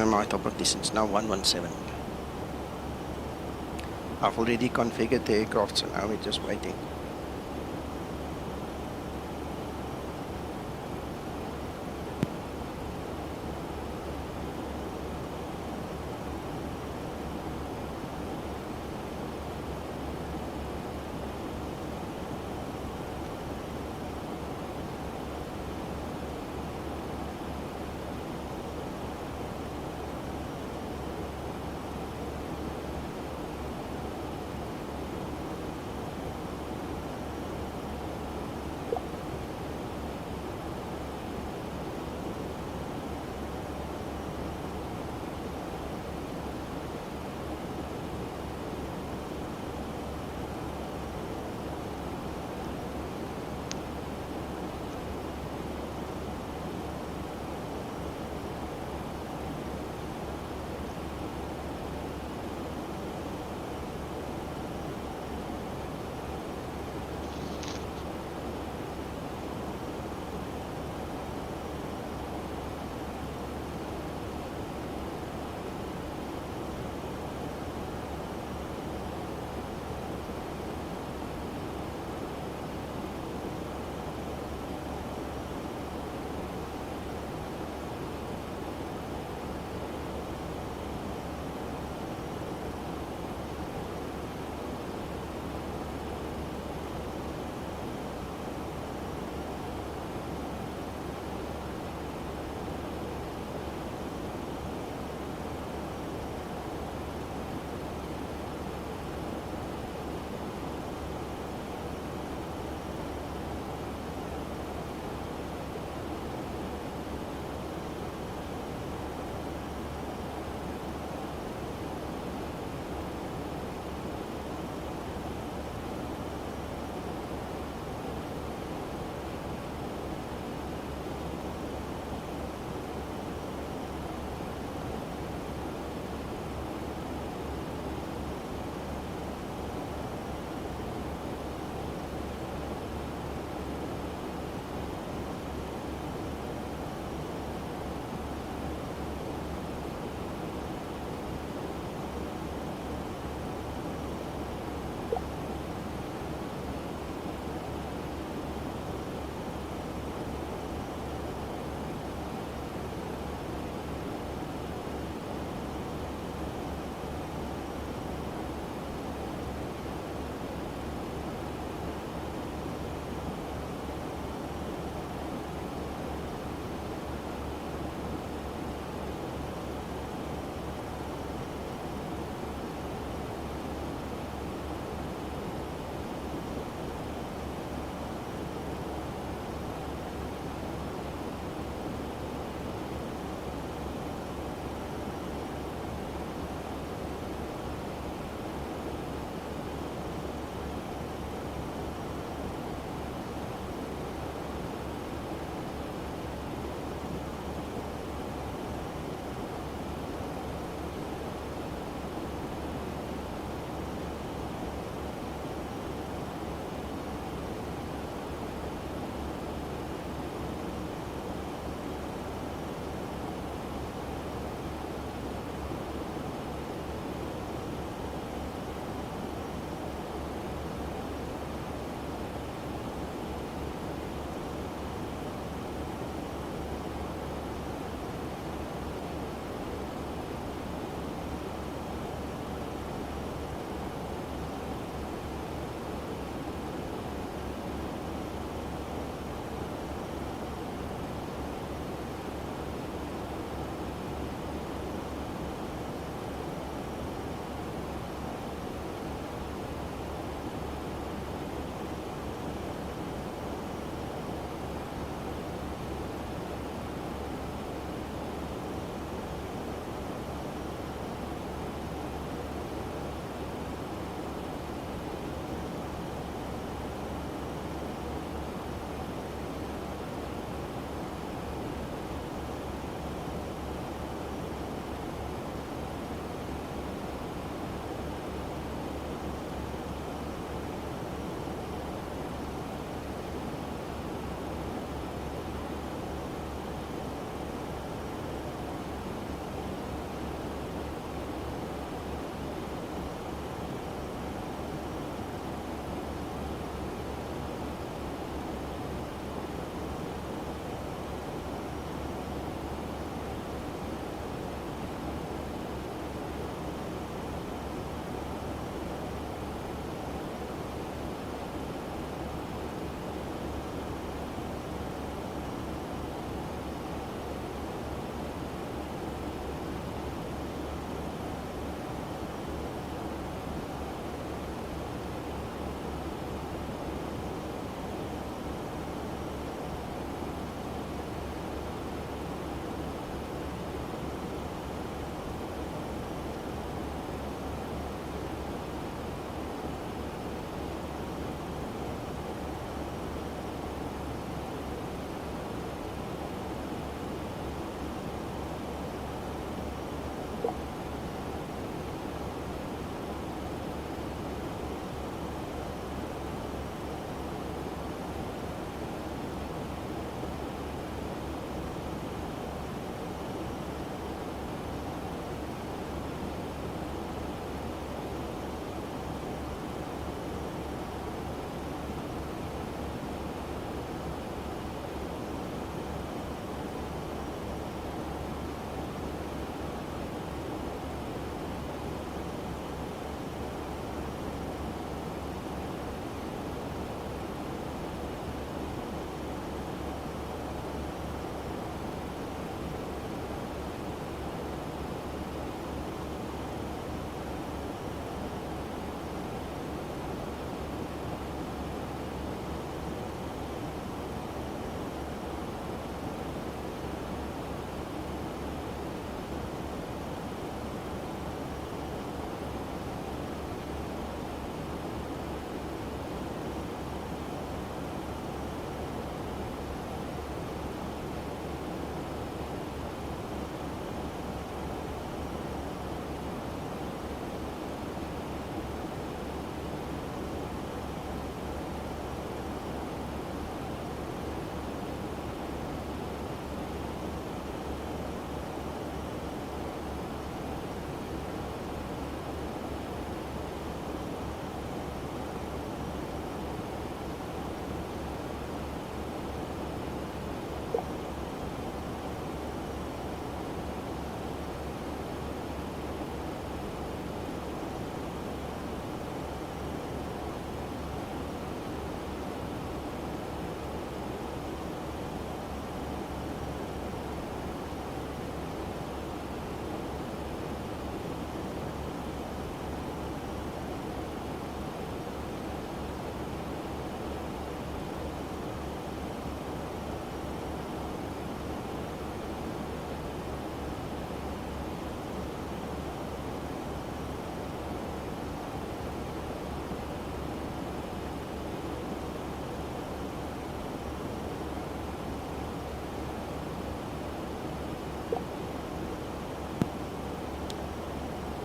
[SPEAKER 1] My top of distance now 117. I've already configured the aircraft, so now we're just waiting.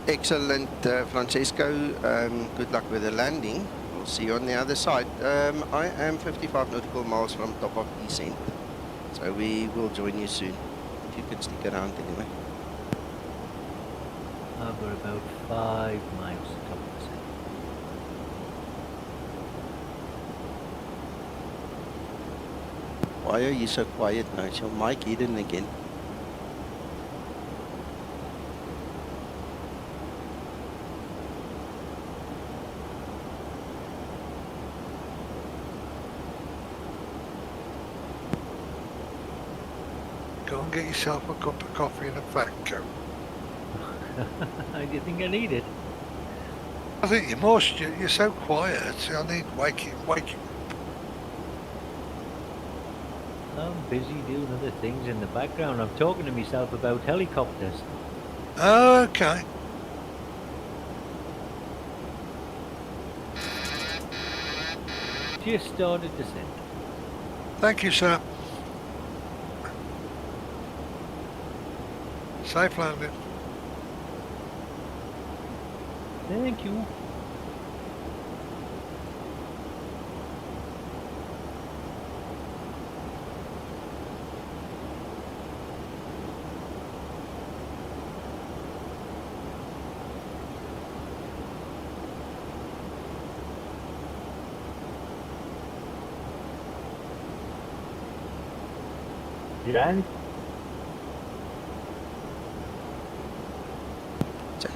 [SPEAKER 1] Excellent, Francesco. Good luck with the landing. We'll see you on the other side. I am 55 nautical miles from top of descent, so we will join you soon. If you can stick around anyway.
[SPEAKER 3] We're about 5 miles to top of the sea.
[SPEAKER 1] Why are you so quiet now? Is your mic hidden again?
[SPEAKER 2] Go and get yourself a cup of coffee and a fat coat.
[SPEAKER 3] Do you think I need it?
[SPEAKER 2] I think you must. You're so quiet. I need waking.
[SPEAKER 3] I'm busy doing other things in the background. I'm talking to myself about helicopters.
[SPEAKER 2] Okay.
[SPEAKER 3] Just started descent.
[SPEAKER 2] Thank you, sir. Safe landing.
[SPEAKER 3] Thank you.
[SPEAKER 5] Jan?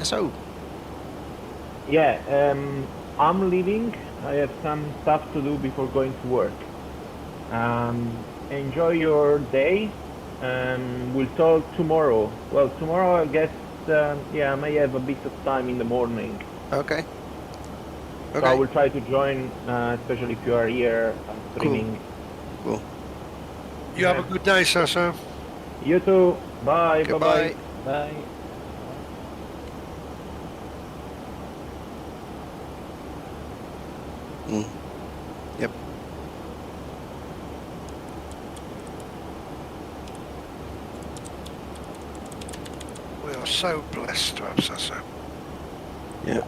[SPEAKER 1] So,
[SPEAKER 5] Yeah, I'm leaving. I have some stuff to do before going to work. Enjoy your day. We'll talk tomorrow. Well, tomorrow I guess, yeah, I may have a bit of time in the morning.
[SPEAKER 1] okay.
[SPEAKER 5] So I will try to join, especially if you are here streaming.
[SPEAKER 1] Cool.
[SPEAKER 2] You have a good day, sir.
[SPEAKER 5] You too. Bye.
[SPEAKER 1] Goodbye.
[SPEAKER 5] Bye-bye.
[SPEAKER 3] Bye.
[SPEAKER 1] Yep.
[SPEAKER 2] We are so blessed to have Sasso.
[SPEAKER 1] Yeah.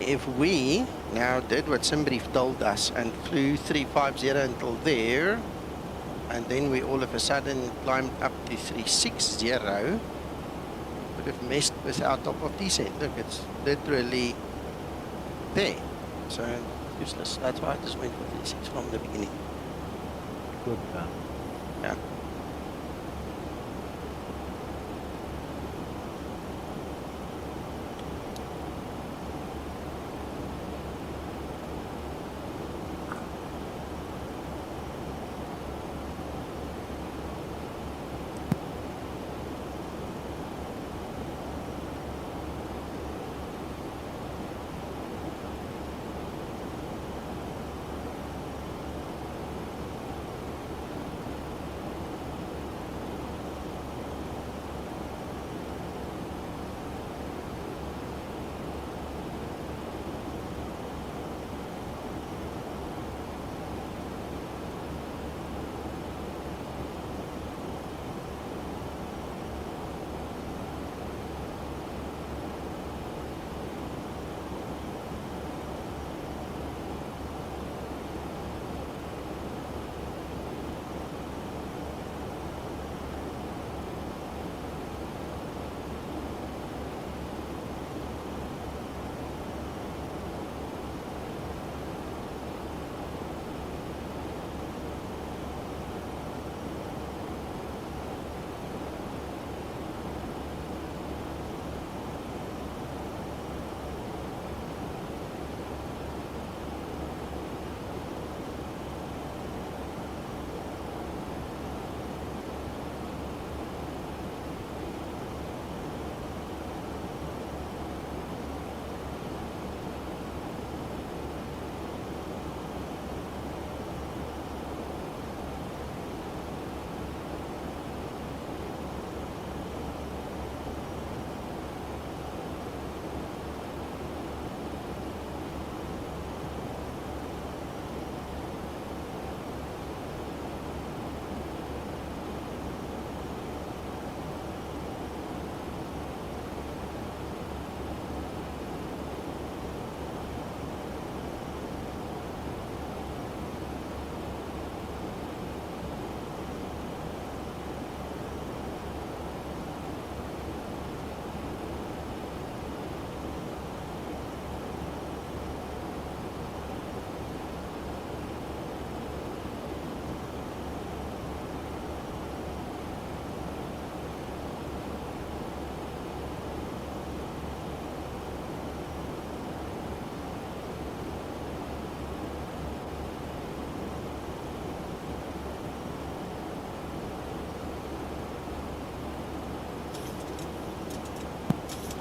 [SPEAKER 1] If we now did what somebody told us and flew 350 until there, and then we all of a sudden climbed up to 360, would have messed with our top of descent. Look, it's literally there. So useless. That's why I just went for 36 from the beginning.
[SPEAKER 3] Good plan.
[SPEAKER 1] Yeah.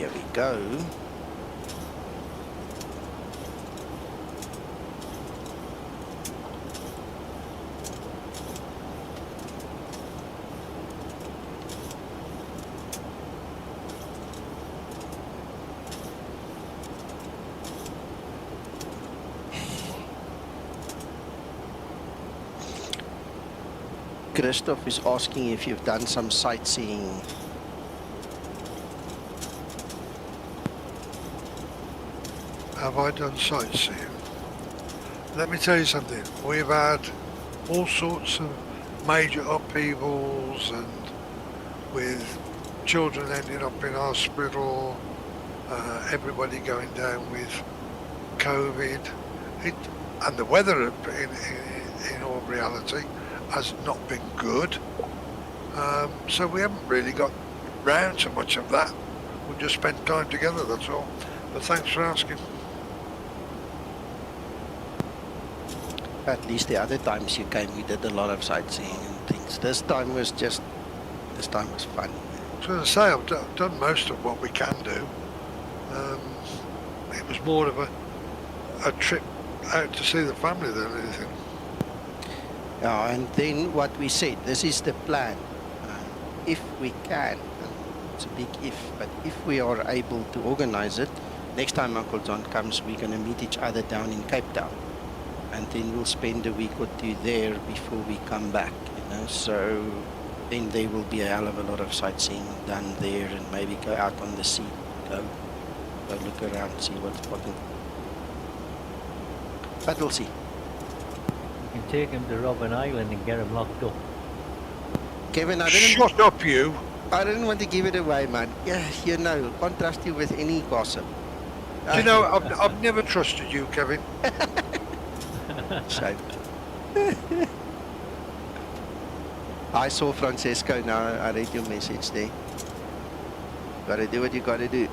[SPEAKER 1] Here we go. Christoph is asking if you've done some sightseeing.
[SPEAKER 2] Have I done sightseeing? Let me tell you something. We've had all sorts of major upheavals, and with children ending up in hospital, everybody going down with COVID, and the weather in all reality has not been good. So we haven't really got round to much of that. We've just spent time together, that's all. But thanks for asking.
[SPEAKER 1] At least the other times you came, we did a lot of sightseeing and things. This time was fun.
[SPEAKER 2] I was going to say, I've done most of what we can do. It was more of a trip out to see the family than anything.
[SPEAKER 1] Yeah, and then what we said, this is the plan. If we can, it's a big if, but if we are able to organize it, next time Uncle John comes, we're going to meet each other down in Cape Town. And then we'll spend a week or two there before we come back, you know. So then there will be a hell of a lot of sightseeing done there, and maybe go out on the sea, go look around, see what's popping. But we'll see.
[SPEAKER 3] You can take him to Robben Island and get him locked up.
[SPEAKER 1] Kevin,
[SPEAKER 2] Shut up, you!
[SPEAKER 1] I didn't want to give it away, man. Yeah, you know, can't trust you with any gossip.
[SPEAKER 2] Do you know, I've never trusted you, Kevin.
[SPEAKER 1] Shame. I saw Francesco now. I read your message there. Gotta do what you gotta do.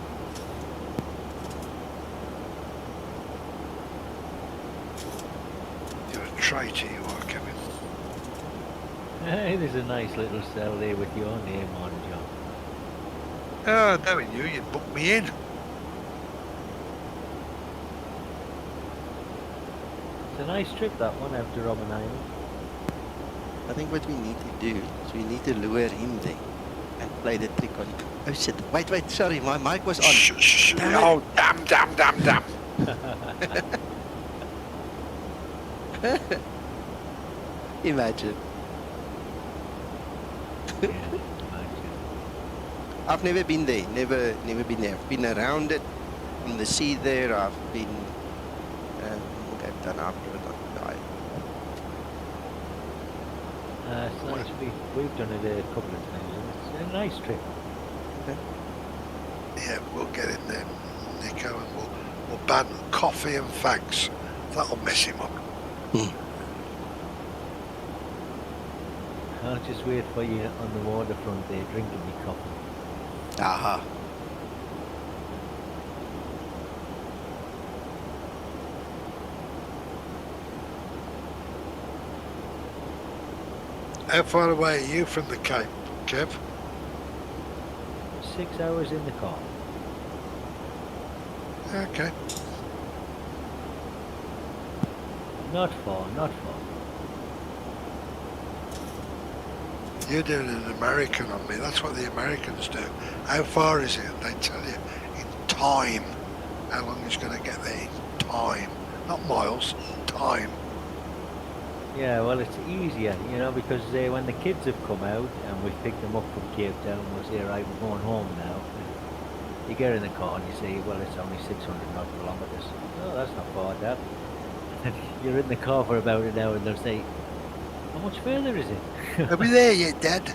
[SPEAKER 2] You're a traitor, you are, Kevin.
[SPEAKER 3] Hey, there's a nice little cell there with your name on, John.
[SPEAKER 2] Oh, knowing you, you'd book me in.
[SPEAKER 3] It's a nice trip, that one, out to Robben Island.
[SPEAKER 1] I think what we need to do is we need to lure him there and play the trick on him. Oh shit, wait, sorry, my mic was on.
[SPEAKER 2] Shh.
[SPEAKER 1] Damn
[SPEAKER 2] Oh, damn.
[SPEAKER 1] Imagine.
[SPEAKER 3] Yeah, imagine.
[SPEAKER 1] I've never been there, never been there. I've been around it, on the sea there. I've been, I've never gone there.
[SPEAKER 3] It's nice. We've done it a couple of times, and it's a nice trip.
[SPEAKER 2] Yeah, we'll get in there, Nico, and we'll ban coffee and fags. That'll mess him up.
[SPEAKER 3] I'll just wait for you on the waterfront there, drinking me coffee.
[SPEAKER 1] Aha.
[SPEAKER 2] How far away are you from the Cape, Kev?
[SPEAKER 3] 6 hours in the car.
[SPEAKER 2] Okay.
[SPEAKER 3] Not far.
[SPEAKER 2] You're doing an American on me. That's what the Americans do. How far is it? They tell you in time how long it's going to get there in time. Not miles, time.
[SPEAKER 3] Yeah, well, it's easier, you know, because when the kids have come out and we've picked them up from Cape Town, we'll say, right, we're going home now. You get in the car and you say, well, it's only 600 odd kilometres. Oh, that's not far, Dad. And you're in the car for about an hour and they'll say, how much further is it?
[SPEAKER 2] Are we there yet, Dad?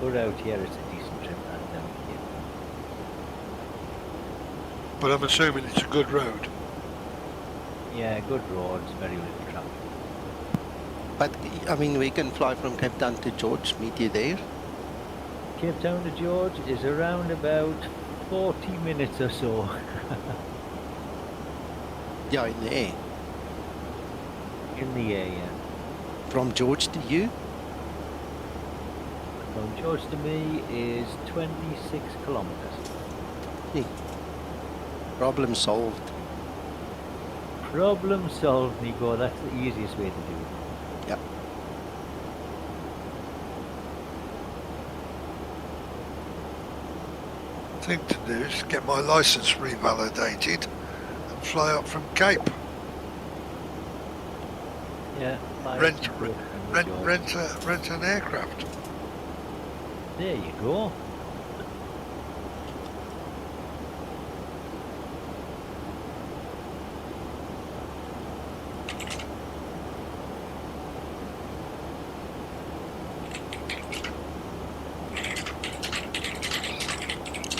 [SPEAKER 3] We're out here, it's a decent trip down here.
[SPEAKER 2] But I'm assuming it's a good road.
[SPEAKER 3] Yeah, good roads, very little traffic.
[SPEAKER 1] But, I mean, we can fly from Cape Town to George, meet you there.
[SPEAKER 3] Cape Town to George is around about 40 minutes or so.
[SPEAKER 1] Yeah, in the air.
[SPEAKER 3] In the air, yeah.
[SPEAKER 1] From George to you?
[SPEAKER 3] From George to me is 26 kilometers.
[SPEAKER 1] Hey. Problem solved.
[SPEAKER 3] Problem solved, Nico. That's the easiest way to do it.
[SPEAKER 1] Yep.
[SPEAKER 2] Thing to do is get my license revalidated and fly up from Cape.
[SPEAKER 3] Yeah.
[SPEAKER 2] Rent an aircraft.
[SPEAKER 3] There you go.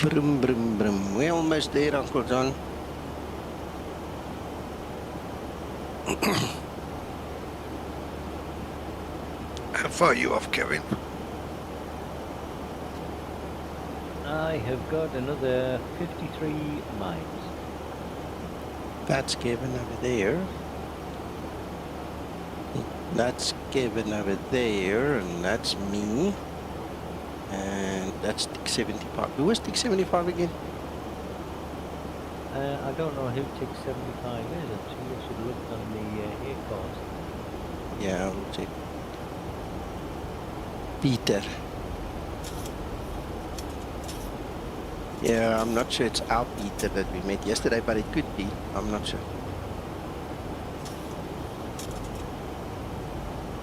[SPEAKER 1] Brum, brum, brum. We're almost there, Uncle John.
[SPEAKER 2] How far are you off, Kevin?
[SPEAKER 3] I have got another 53 miles.
[SPEAKER 1] That's Kevin over there. That's Kevin over there, and that's me. And that's Tick 75. Who was Tick 75 again?
[SPEAKER 3] I don't know who Tick 75 is. Actually, I should have looked on the air course.
[SPEAKER 1] Yeah, I'll check. Peter. Yeah, I'm not sure it's our Peter that we met yesterday, but it could be. I'm not sure.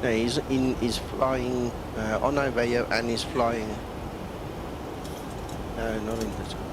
[SPEAKER 1] No, he's flying on Iveo and he's flying. No, not in this one.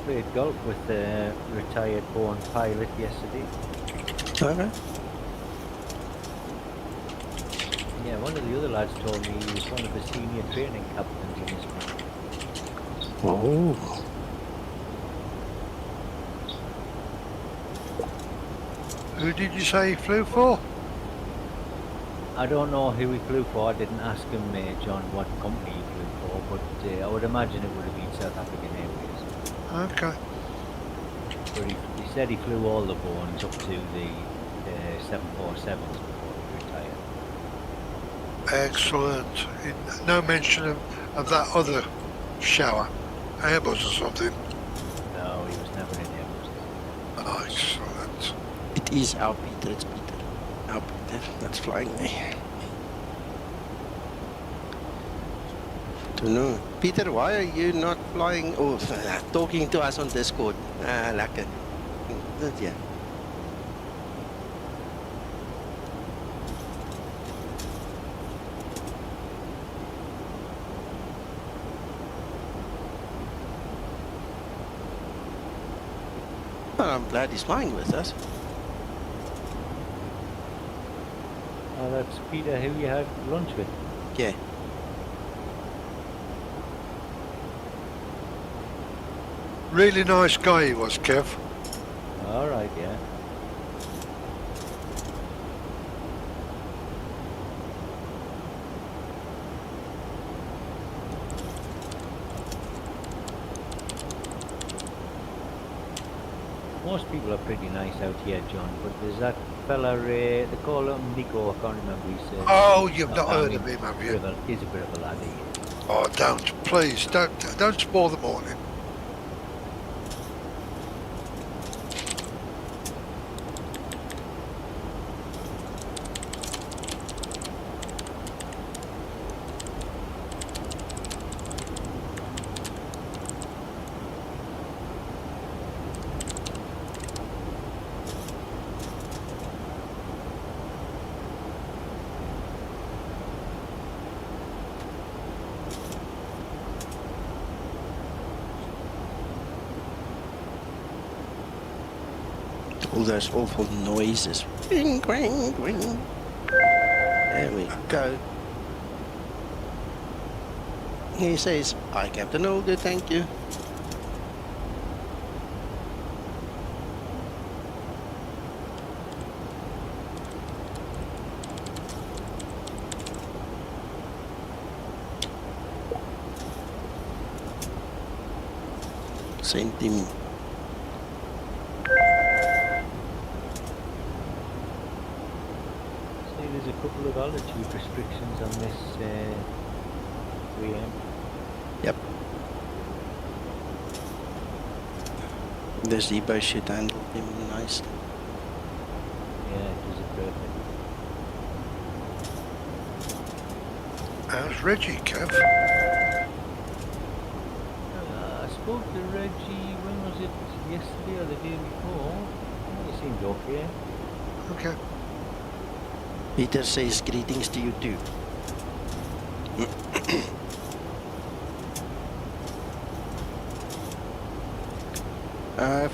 [SPEAKER 3] Played golf with a retired born pilot yesterday.
[SPEAKER 1] Okay.
[SPEAKER 3] Yeah, one of the other lads told me he was one of the senior training captains in his group.
[SPEAKER 1] Oh.
[SPEAKER 2] Who did you say he flew for?
[SPEAKER 3] I don't know who he flew for. I didn't ask him, John, what company he flew for, but I would imagine it would have been South African Airways.
[SPEAKER 2] Okay.
[SPEAKER 3] But he said he flew all the Bournes up to the 747s before he retired.
[SPEAKER 2] Excellent. No mention of that other shower, Airbus or something.
[SPEAKER 3] No, he was never in Airbus.
[SPEAKER 2] Excellent.
[SPEAKER 1] It is our Peter, it's Peter. Our Peter, that's flying there. Don't know. Peter, why are you not flying or talking to us on Discord? Lekker. Yeah. Well, I'm glad he's flying with us.
[SPEAKER 3] Oh, that's Peter who you had lunch with.
[SPEAKER 1] Yeah.
[SPEAKER 2] Really nice guy he was, Kev.
[SPEAKER 3] Alright, yeah. Most people are pretty nice out here, John, but there's that fella, they call him Nico, I can't remember his name.
[SPEAKER 2] Oh, you've not heard of him, have you?
[SPEAKER 3] He's a bit of a laddie.
[SPEAKER 2] Oh, don't, please, don't spoil the morning.
[SPEAKER 1] All those awful noises. Ring, ring, ring. There we go. He says, "Hi, Captain. All good, thank you." Sent him.
[SPEAKER 3] See, there's a couple of altitude restrictions on this VM.
[SPEAKER 1] Yep. The Zebo should handle him nicely.
[SPEAKER 3] Yeah, it does it perfect.
[SPEAKER 2] How's Reggie, Kev?
[SPEAKER 3] I spoke to Reggie, when was it? Yesterday or the day before? He seemed okay.
[SPEAKER 2] Okay.
[SPEAKER 1] Peter says greetings to you too.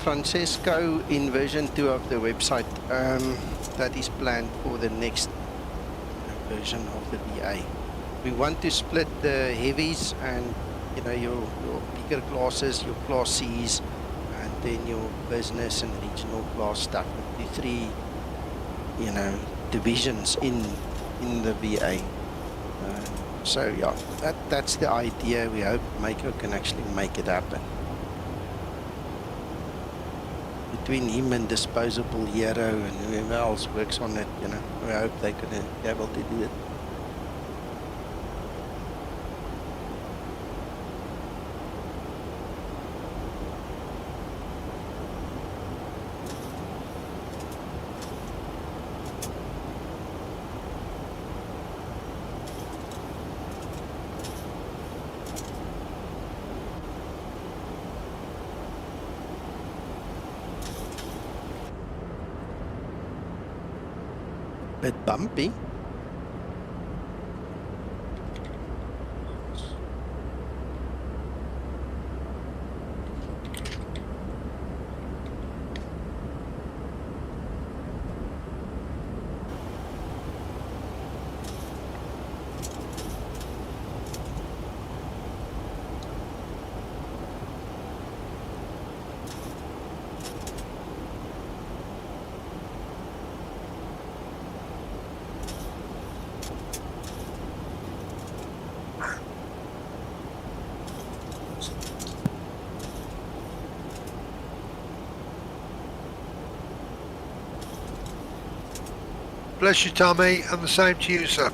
[SPEAKER 1] Francesco, in version 2 of the website, that is planned for the next version of the VA. We want to split the heavies and your bigger classes, your class C's, and then your business and regional class stuff into 3 divisions in the VA. So yeah, that's the idea. We hope Mako can actually make it happen. Between him and Disposable Hero and whoever else works on it, we hope they're going to be able to do it. Bit bumpy.
[SPEAKER 2] Bless you, Tommy, and the same to you, sir.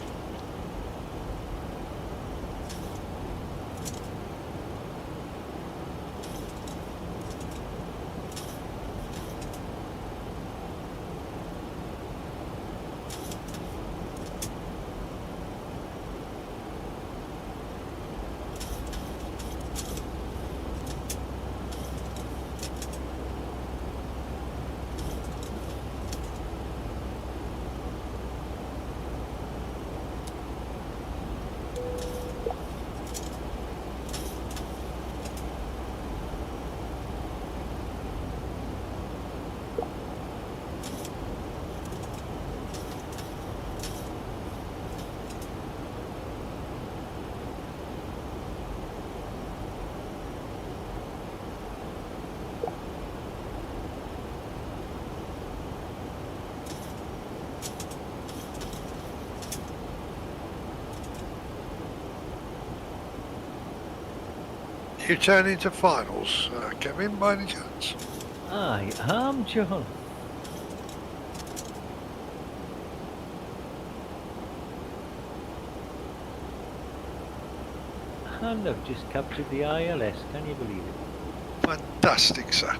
[SPEAKER 2] You turn into finals, Kevin, by any chance?
[SPEAKER 3] I am, John. And I've just captured the ILS, can you believe it?
[SPEAKER 2] Fantastic, sir.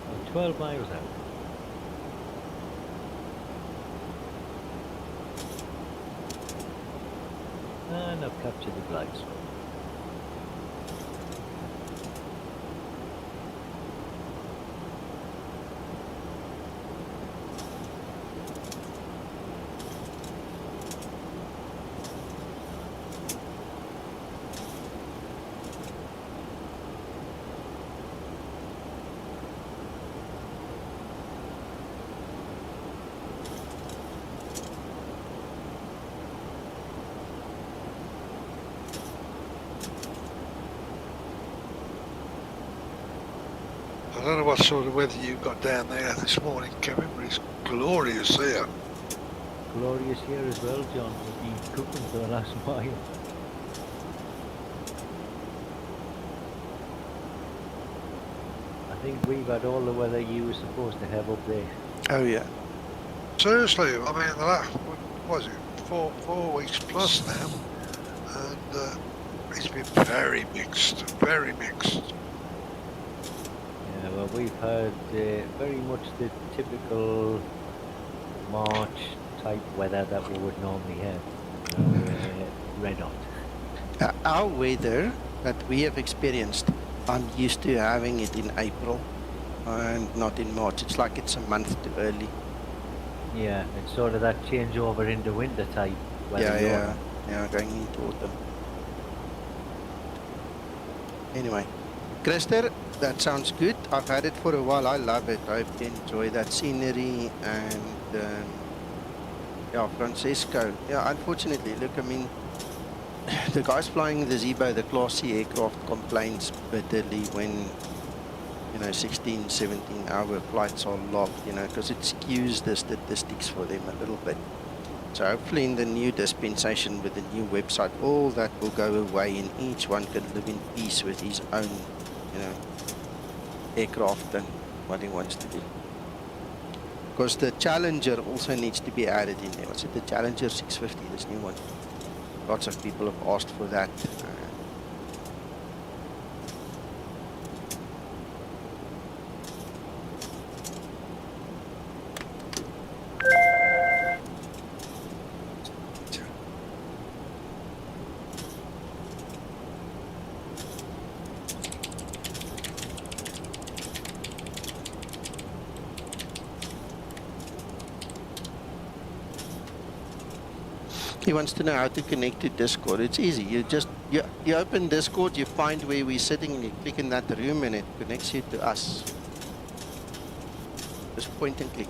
[SPEAKER 3] I'm 12 miles out. And I've captured the glide slope.
[SPEAKER 2] I don't know what sort of weather you got down there this morning, Kevin, but it's glorious here.
[SPEAKER 3] Glorious here as well, John. We've been cooking for the last while. I think we've had all the weather you were supposed to have up there.
[SPEAKER 1] Oh yeah.
[SPEAKER 2] Seriously, I mean, the last, what was it, 4 weeks plus now, and it's been very mixed, very mixed.
[SPEAKER 3] Yeah, well, we've had very much the typical March type weather that we would normally have. You know, red hot.
[SPEAKER 1] Our weather that we have experienced, I'm used to having it in April and not in March. It's like it's a month too early.
[SPEAKER 3] Yeah, it's sort of that changeover into winter type weather.
[SPEAKER 1] Yeah, going into autumn. Anyway, Christer, that sounds good. I've had it for a while. I love it. I enjoy that scenery and yeah, Francesco. Yeah, unfortunately, look, I mean, the guys flying the Zebo, the Class C aircraft, complains bitterly when, you know, 16, 17 hour flights are logged, you know, because it skews the statistics for them a little bit. So hopefully in the new dispensation with the new website, all that will go away and each one can live in peace with his own, you know, aircraft and what he wants to do. Because the Challenger also needs to be added in there. What's it, the Challenger 650, this new one? Lots of people have asked for that. He wants to know how to connect to Discord. It's easy. You just you open Discord, you find where we're sitting, you click in that room and it connects you to us. Just point and click.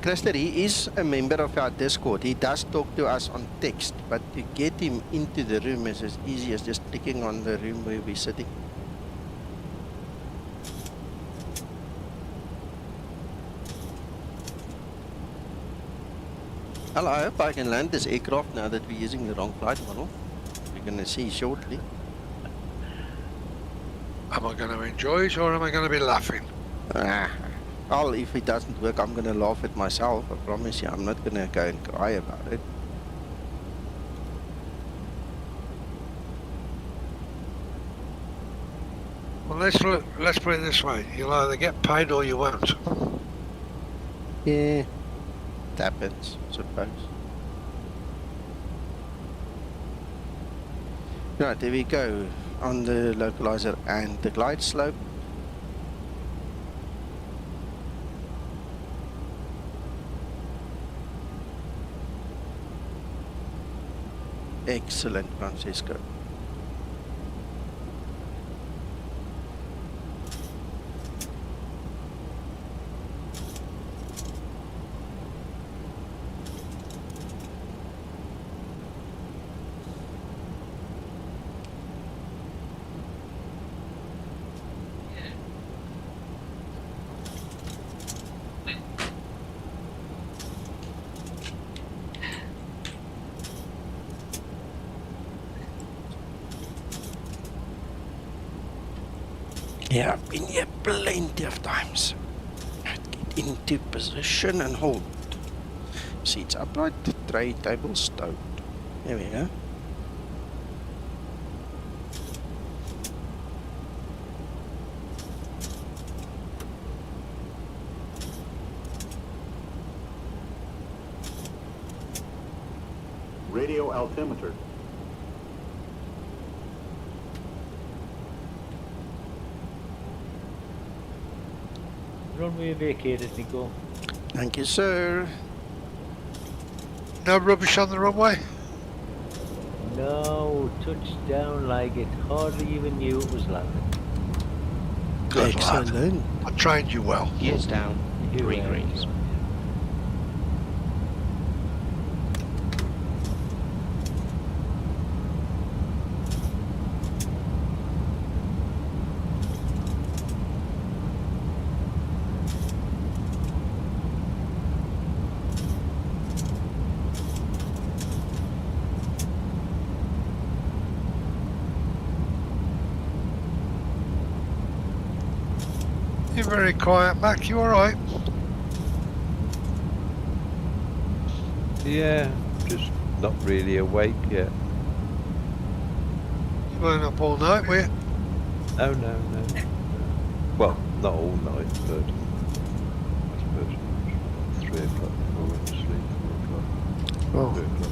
[SPEAKER 1] Christer, he is a member of our Discord. He does talk to us on text, but to get him into the room is as easy as just clicking on the room where we're sitting. Well, I hope I can land this aircraft now that we're using the wrong flight model. We're going to see shortly.
[SPEAKER 2] Am I going to enjoy it or am I going to be laughing?
[SPEAKER 1] Well, if it doesn't work, I'm going to laugh at myself. I promise you, I'm not going to go and cry about it.
[SPEAKER 2] Well, let's put it this way. You'll either get paid or you won't.
[SPEAKER 1] Yeah, it happens, I suppose. Right, there we go. On the localizer and the glide slope. Excellent, Francisco. Yeah, I've been here plenty of times. Get into position and hold. Seats upright, tray table stowed. There we go.
[SPEAKER 9] Radio altimeter.
[SPEAKER 3] Runway vacated, Nico.
[SPEAKER 1] Thank you, sir.
[SPEAKER 2] No rubbish on the runway?
[SPEAKER 3] No, touched down like it hardly even knew it was landing.
[SPEAKER 2] Good lad.
[SPEAKER 1] Excellent.
[SPEAKER 2] I trained you well.
[SPEAKER 7] Gears down.
[SPEAKER 3] You
[SPEAKER 7] 3
[SPEAKER 3] were,
[SPEAKER 7] greens.
[SPEAKER 3] John,
[SPEAKER 2] You're very quiet, Mac. You all right?
[SPEAKER 8] Yeah, just not really awake yet.
[SPEAKER 2] You weren't up all night, were you?
[SPEAKER 8] No, no, no. Well, not all night, but I suppose 3 o'clock before I went to sleep, 4 o'clock. 3 o'clock.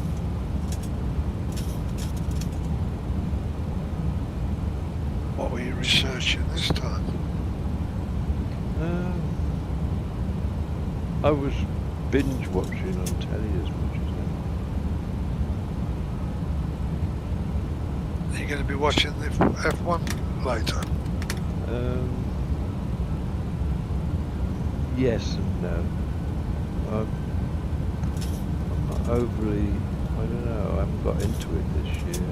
[SPEAKER 2] What were you researching this time?
[SPEAKER 8] I was binge watching on telly as much as
[SPEAKER 2] Are you going to be watching the F1 later?
[SPEAKER 8] yes and no. I'm not overly, I don't know, I haven't got into it this year.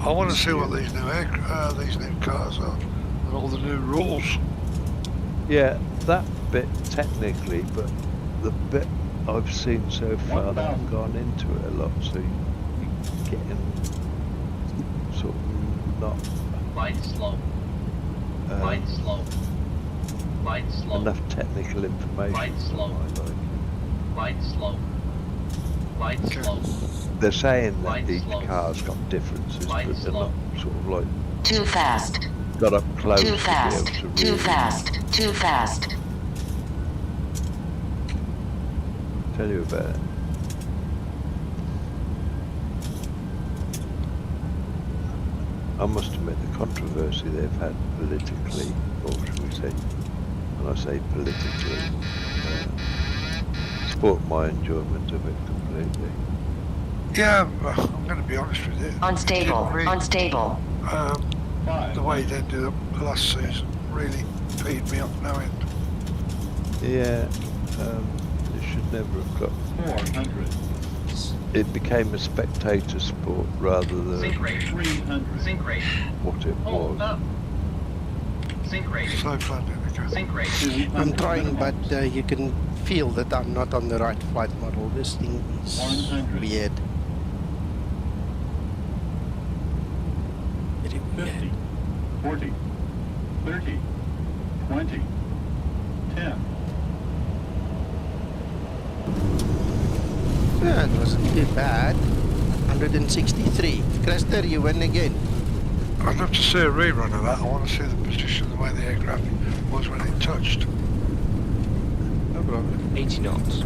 [SPEAKER 2] I want to see what these new cars are and all the new rules.
[SPEAKER 8] Yeah, that bit technically, but the bit I've seen so far, I haven't gone into it a lot, so you're getting sort of not
[SPEAKER 9] Light slow. Light slow. Light slow.
[SPEAKER 8] enough technical information.
[SPEAKER 9] Light slow. Light slow. Light slow.
[SPEAKER 8] They're saying that
[SPEAKER 9] Light
[SPEAKER 8] each
[SPEAKER 9] slow.
[SPEAKER 8] car's got differences,
[SPEAKER 9] Light
[SPEAKER 8] but they're
[SPEAKER 9] slow.
[SPEAKER 8] not sort of like
[SPEAKER 6] Too fast.
[SPEAKER 8] got up close
[SPEAKER 6] Too
[SPEAKER 8] to
[SPEAKER 6] fast.
[SPEAKER 8] be able to
[SPEAKER 6] Too
[SPEAKER 8] really
[SPEAKER 6] fast. Too fast.
[SPEAKER 8] tell you about it. I must admit the controversy they've had politically, or should we say, when I say politically, spoilt my enjoyment of it completely.
[SPEAKER 2] Yeah, I'm going to be honest with you.
[SPEAKER 6] Unstable.
[SPEAKER 2] It didn't
[SPEAKER 6] Unstable.
[SPEAKER 2] the way it ended up last season really peed me off no end.
[SPEAKER 8] Yeah, it should never have got.
[SPEAKER 9] 400.
[SPEAKER 8] It became a spectator sport rather than
[SPEAKER 9] Sink rate. 300. Sink rate.
[SPEAKER 8] what it
[SPEAKER 9] Hold
[SPEAKER 8] was.
[SPEAKER 9] up. Sink rate.
[SPEAKER 2] So fun, Danica.
[SPEAKER 9] Sink rate.
[SPEAKER 1] I'm trying, but you can feel that I'm not on the right flight model. This thing is
[SPEAKER 9] 100.
[SPEAKER 1] weird. Very
[SPEAKER 9] 50.
[SPEAKER 1] weird.
[SPEAKER 9] 40. 30. 20. 10.
[SPEAKER 1] Yeah, it wasn't too bad. 163. Crester, you win again.
[SPEAKER 2] I'd love to see a rerun of that. I want to see the position, the way the aircraft was when it touched.
[SPEAKER 1] No problem.
[SPEAKER 7] 80 knots.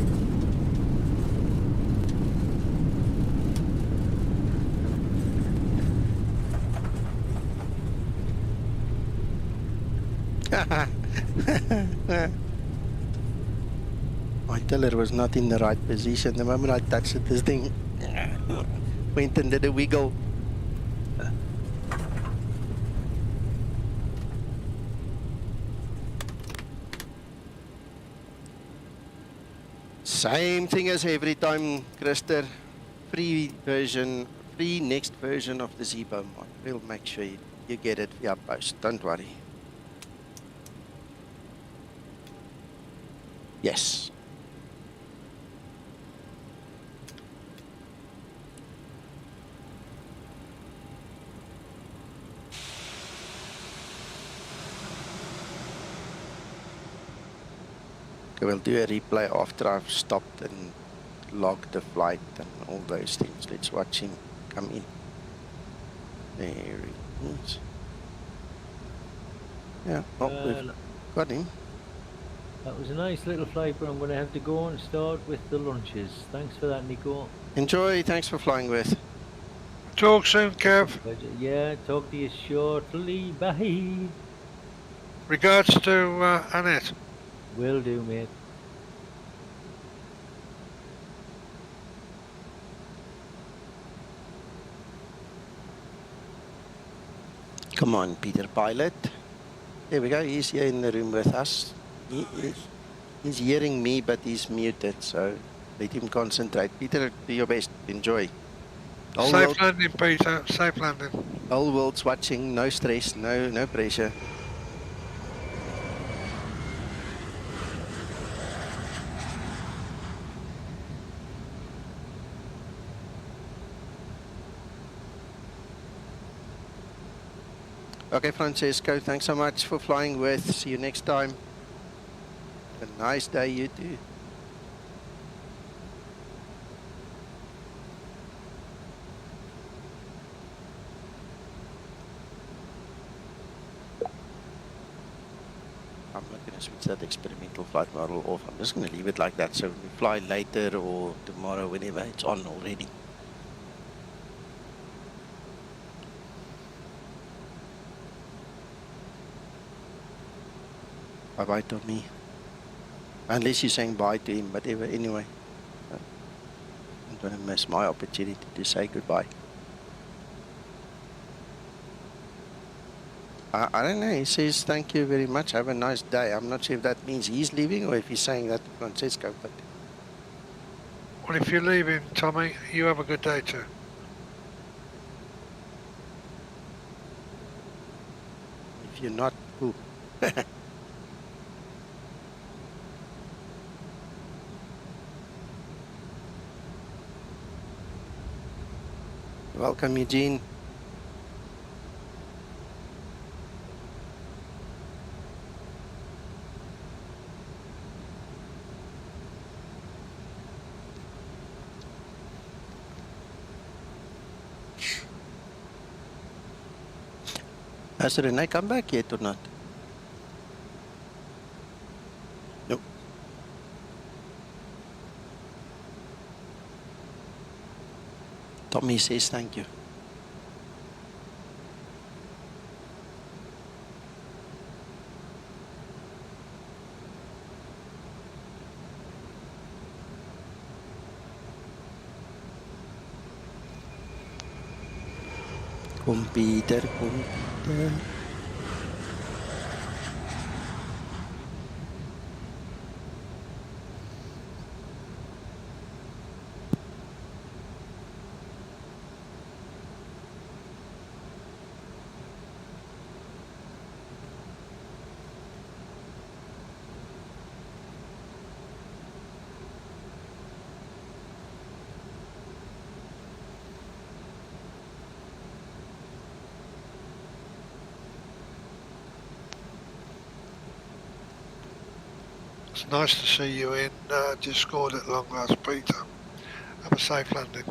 [SPEAKER 1] My tiller was not in the right position. The moment I touched it, this thing went and did a wiggle. Same thing as every time, Krister. Free next version of the Zebo mod. We'll make sure you get it via post. Don't worry. Yes. Okay, we'll do a replay after I've stopped and logged the flight and all those things. Let's watch him come in. There he is. Yeah, we've got him.
[SPEAKER 3] that was a nice little flight, but I'm going to have to go and start with the lunches. Thanks for that, Nico.
[SPEAKER 1] Enjoy. Thanks for flying with.
[SPEAKER 2] Talk soon, Kev.
[SPEAKER 3] Pleasure. Yeah, talk to you shortly. Bye.
[SPEAKER 2] Regards to Annette.
[SPEAKER 3] Will do, mate.
[SPEAKER 1] Come on, Peter Pilot. There we go. He's here in the room with us. He's hearing me, but he's muted, so let him concentrate. Peter, do your best. Enjoy.
[SPEAKER 2] Safe landing, Peter. Safe landing.
[SPEAKER 1] Whole world's watching. No stress. No pressure. Okay, Francesco, thanks so much for flying with. See you next time. A nice day, you too. I'm not going to switch that experimental flight model off. I'm just going to leave it like that, so when we fly later or tomorrow, whenever it's on already. Bye-bye, Tommy. Unless you're saying bye to him, but anyway. I'm going to miss my opportunity to say goodbye. I don't know. He says, thank you very much. Have a nice day. I'm not sure if that means he's leaving or if he's saying that to Francesco. But
[SPEAKER 2] Well, if you're leaving, Tommy, you have a good day too.
[SPEAKER 1] if you're not, who? Welcome, Eugene. Has Renee come back yet or not? Nope. Tommy says thank you. Computer.
[SPEAKER 2] It's nice to see you in Discord at long last, Peter. Have a safe landing.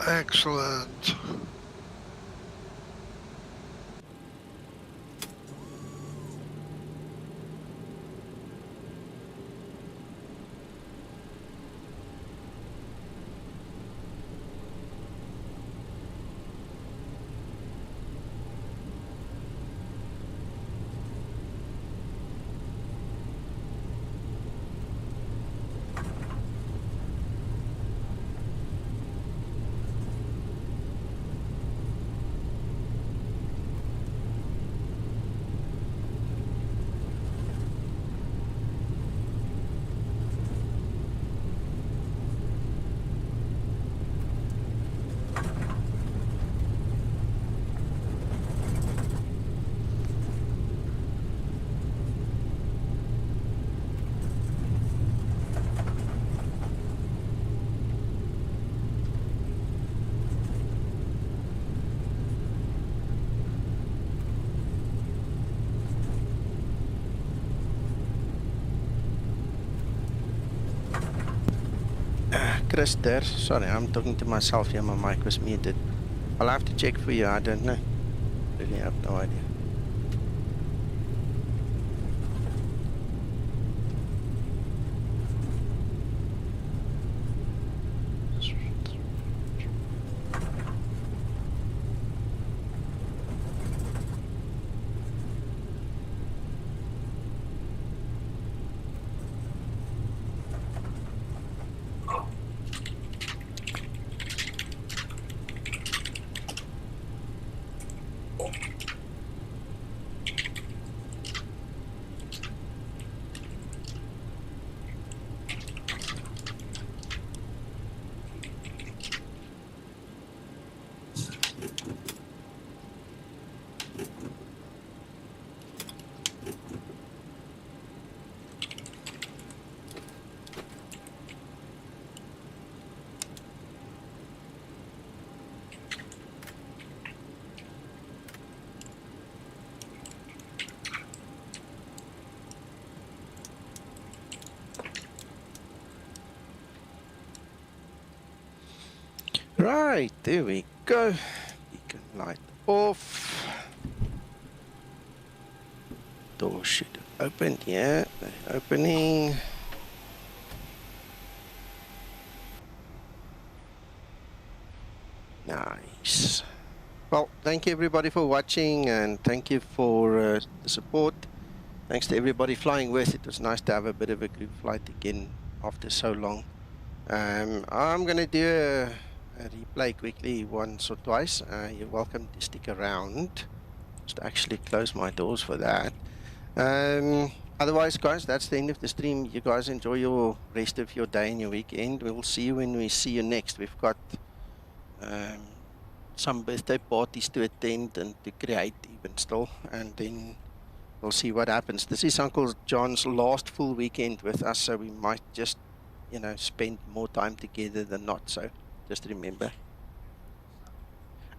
[SPEAKER 2] Excellent.
[SPEAKER 1] Chris there. Sorry, I'm talking to myself here. My mic was muted. I'll have to check for you. I don't know. Really have no idea. Right, there we go. Beacon light off. Door should open. Yeah, they're opening. Nice. Well, thank you everybody for watching, and thank you for the support. Thanks to everybody flying with. It was nice to have a bit of a group flight again after so long. I'm going to do a replay quickly once or twice. You're welcome to stick around. Just actually close my doors for that. Otherwise, guys, that's the end of the stream. You guys enjoy your rest of your day and your weekend. We'll see you when we see you next. We've got some birthday parties to attend and to create even still, and then we'll see what happens. This is Uncle John's last full weekend with us, so we might just, you know, spend more time together than not. So just remember.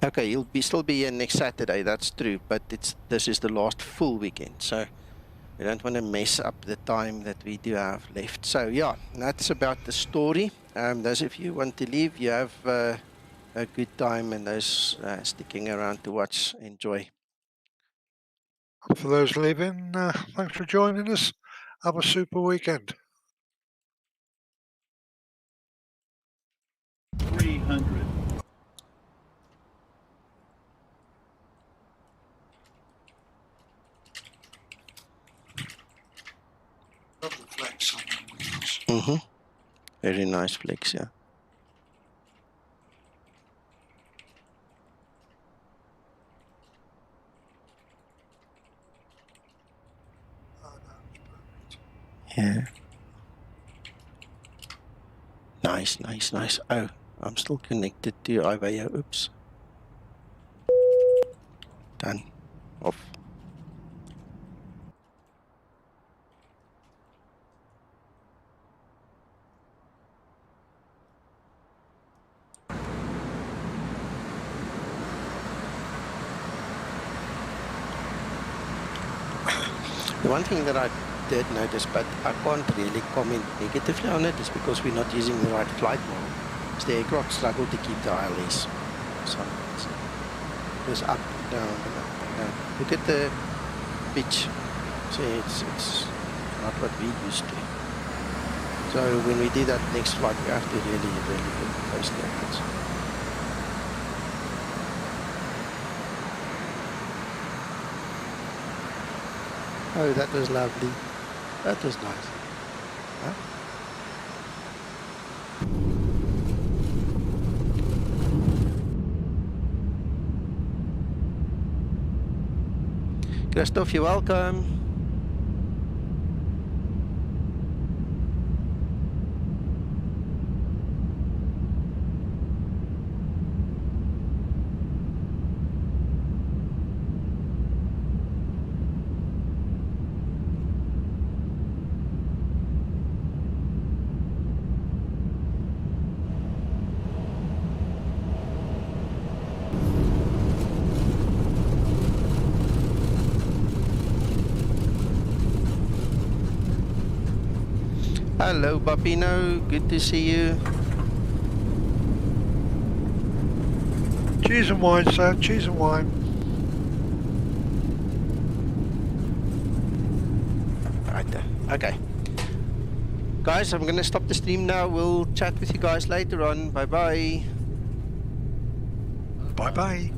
[SPEAKER 1] Okay, you'll still be here next Saturday, that's true, but this is the last full weekend, so we don't want to mess up the time that we do have left. So yeah, that's about the story. Those of you who want to leave, you have a good time, and those sticking around to watch, enjoy.
[SPEAKER 2] For those leaving, thanks for joining us. Have a super weekend.
[SPEAKER 9] 300.
[SPEAKER 2] Love the flex on the wheels.
[SPEAKER 1] Mm-hmm. Very nice flex, yeah.
[SPEAKER 2] Oh, no, it's perfect.
[SPEAKER 1] Yeah. Nice, nice, nice. Oh, I'm still connected to Iveo. Oops. Done. Off. The one thing that I did notice, but I can't really comment negatively on it, is because we're not using the right flight model. the aircraft struggle to keep the ILS. So it goes up and down and up and down. Look at the pitch. See, it's not what we used to. So when we do that next flight, we have to really get close to it. Oh, that was lovely. That was nice. Huh? Christoph, you're welcome. Hello, Babino. Good to see you.
[SPEAKER 2] Cheese and wine, sir. Cheese and wine.
[SPEAKER 1] Right there. Okay. Guys, I'm going to stop the stream now. We'll chat with you guys later on. Bye-bye.
[SPEAKER 2] Bye-bye.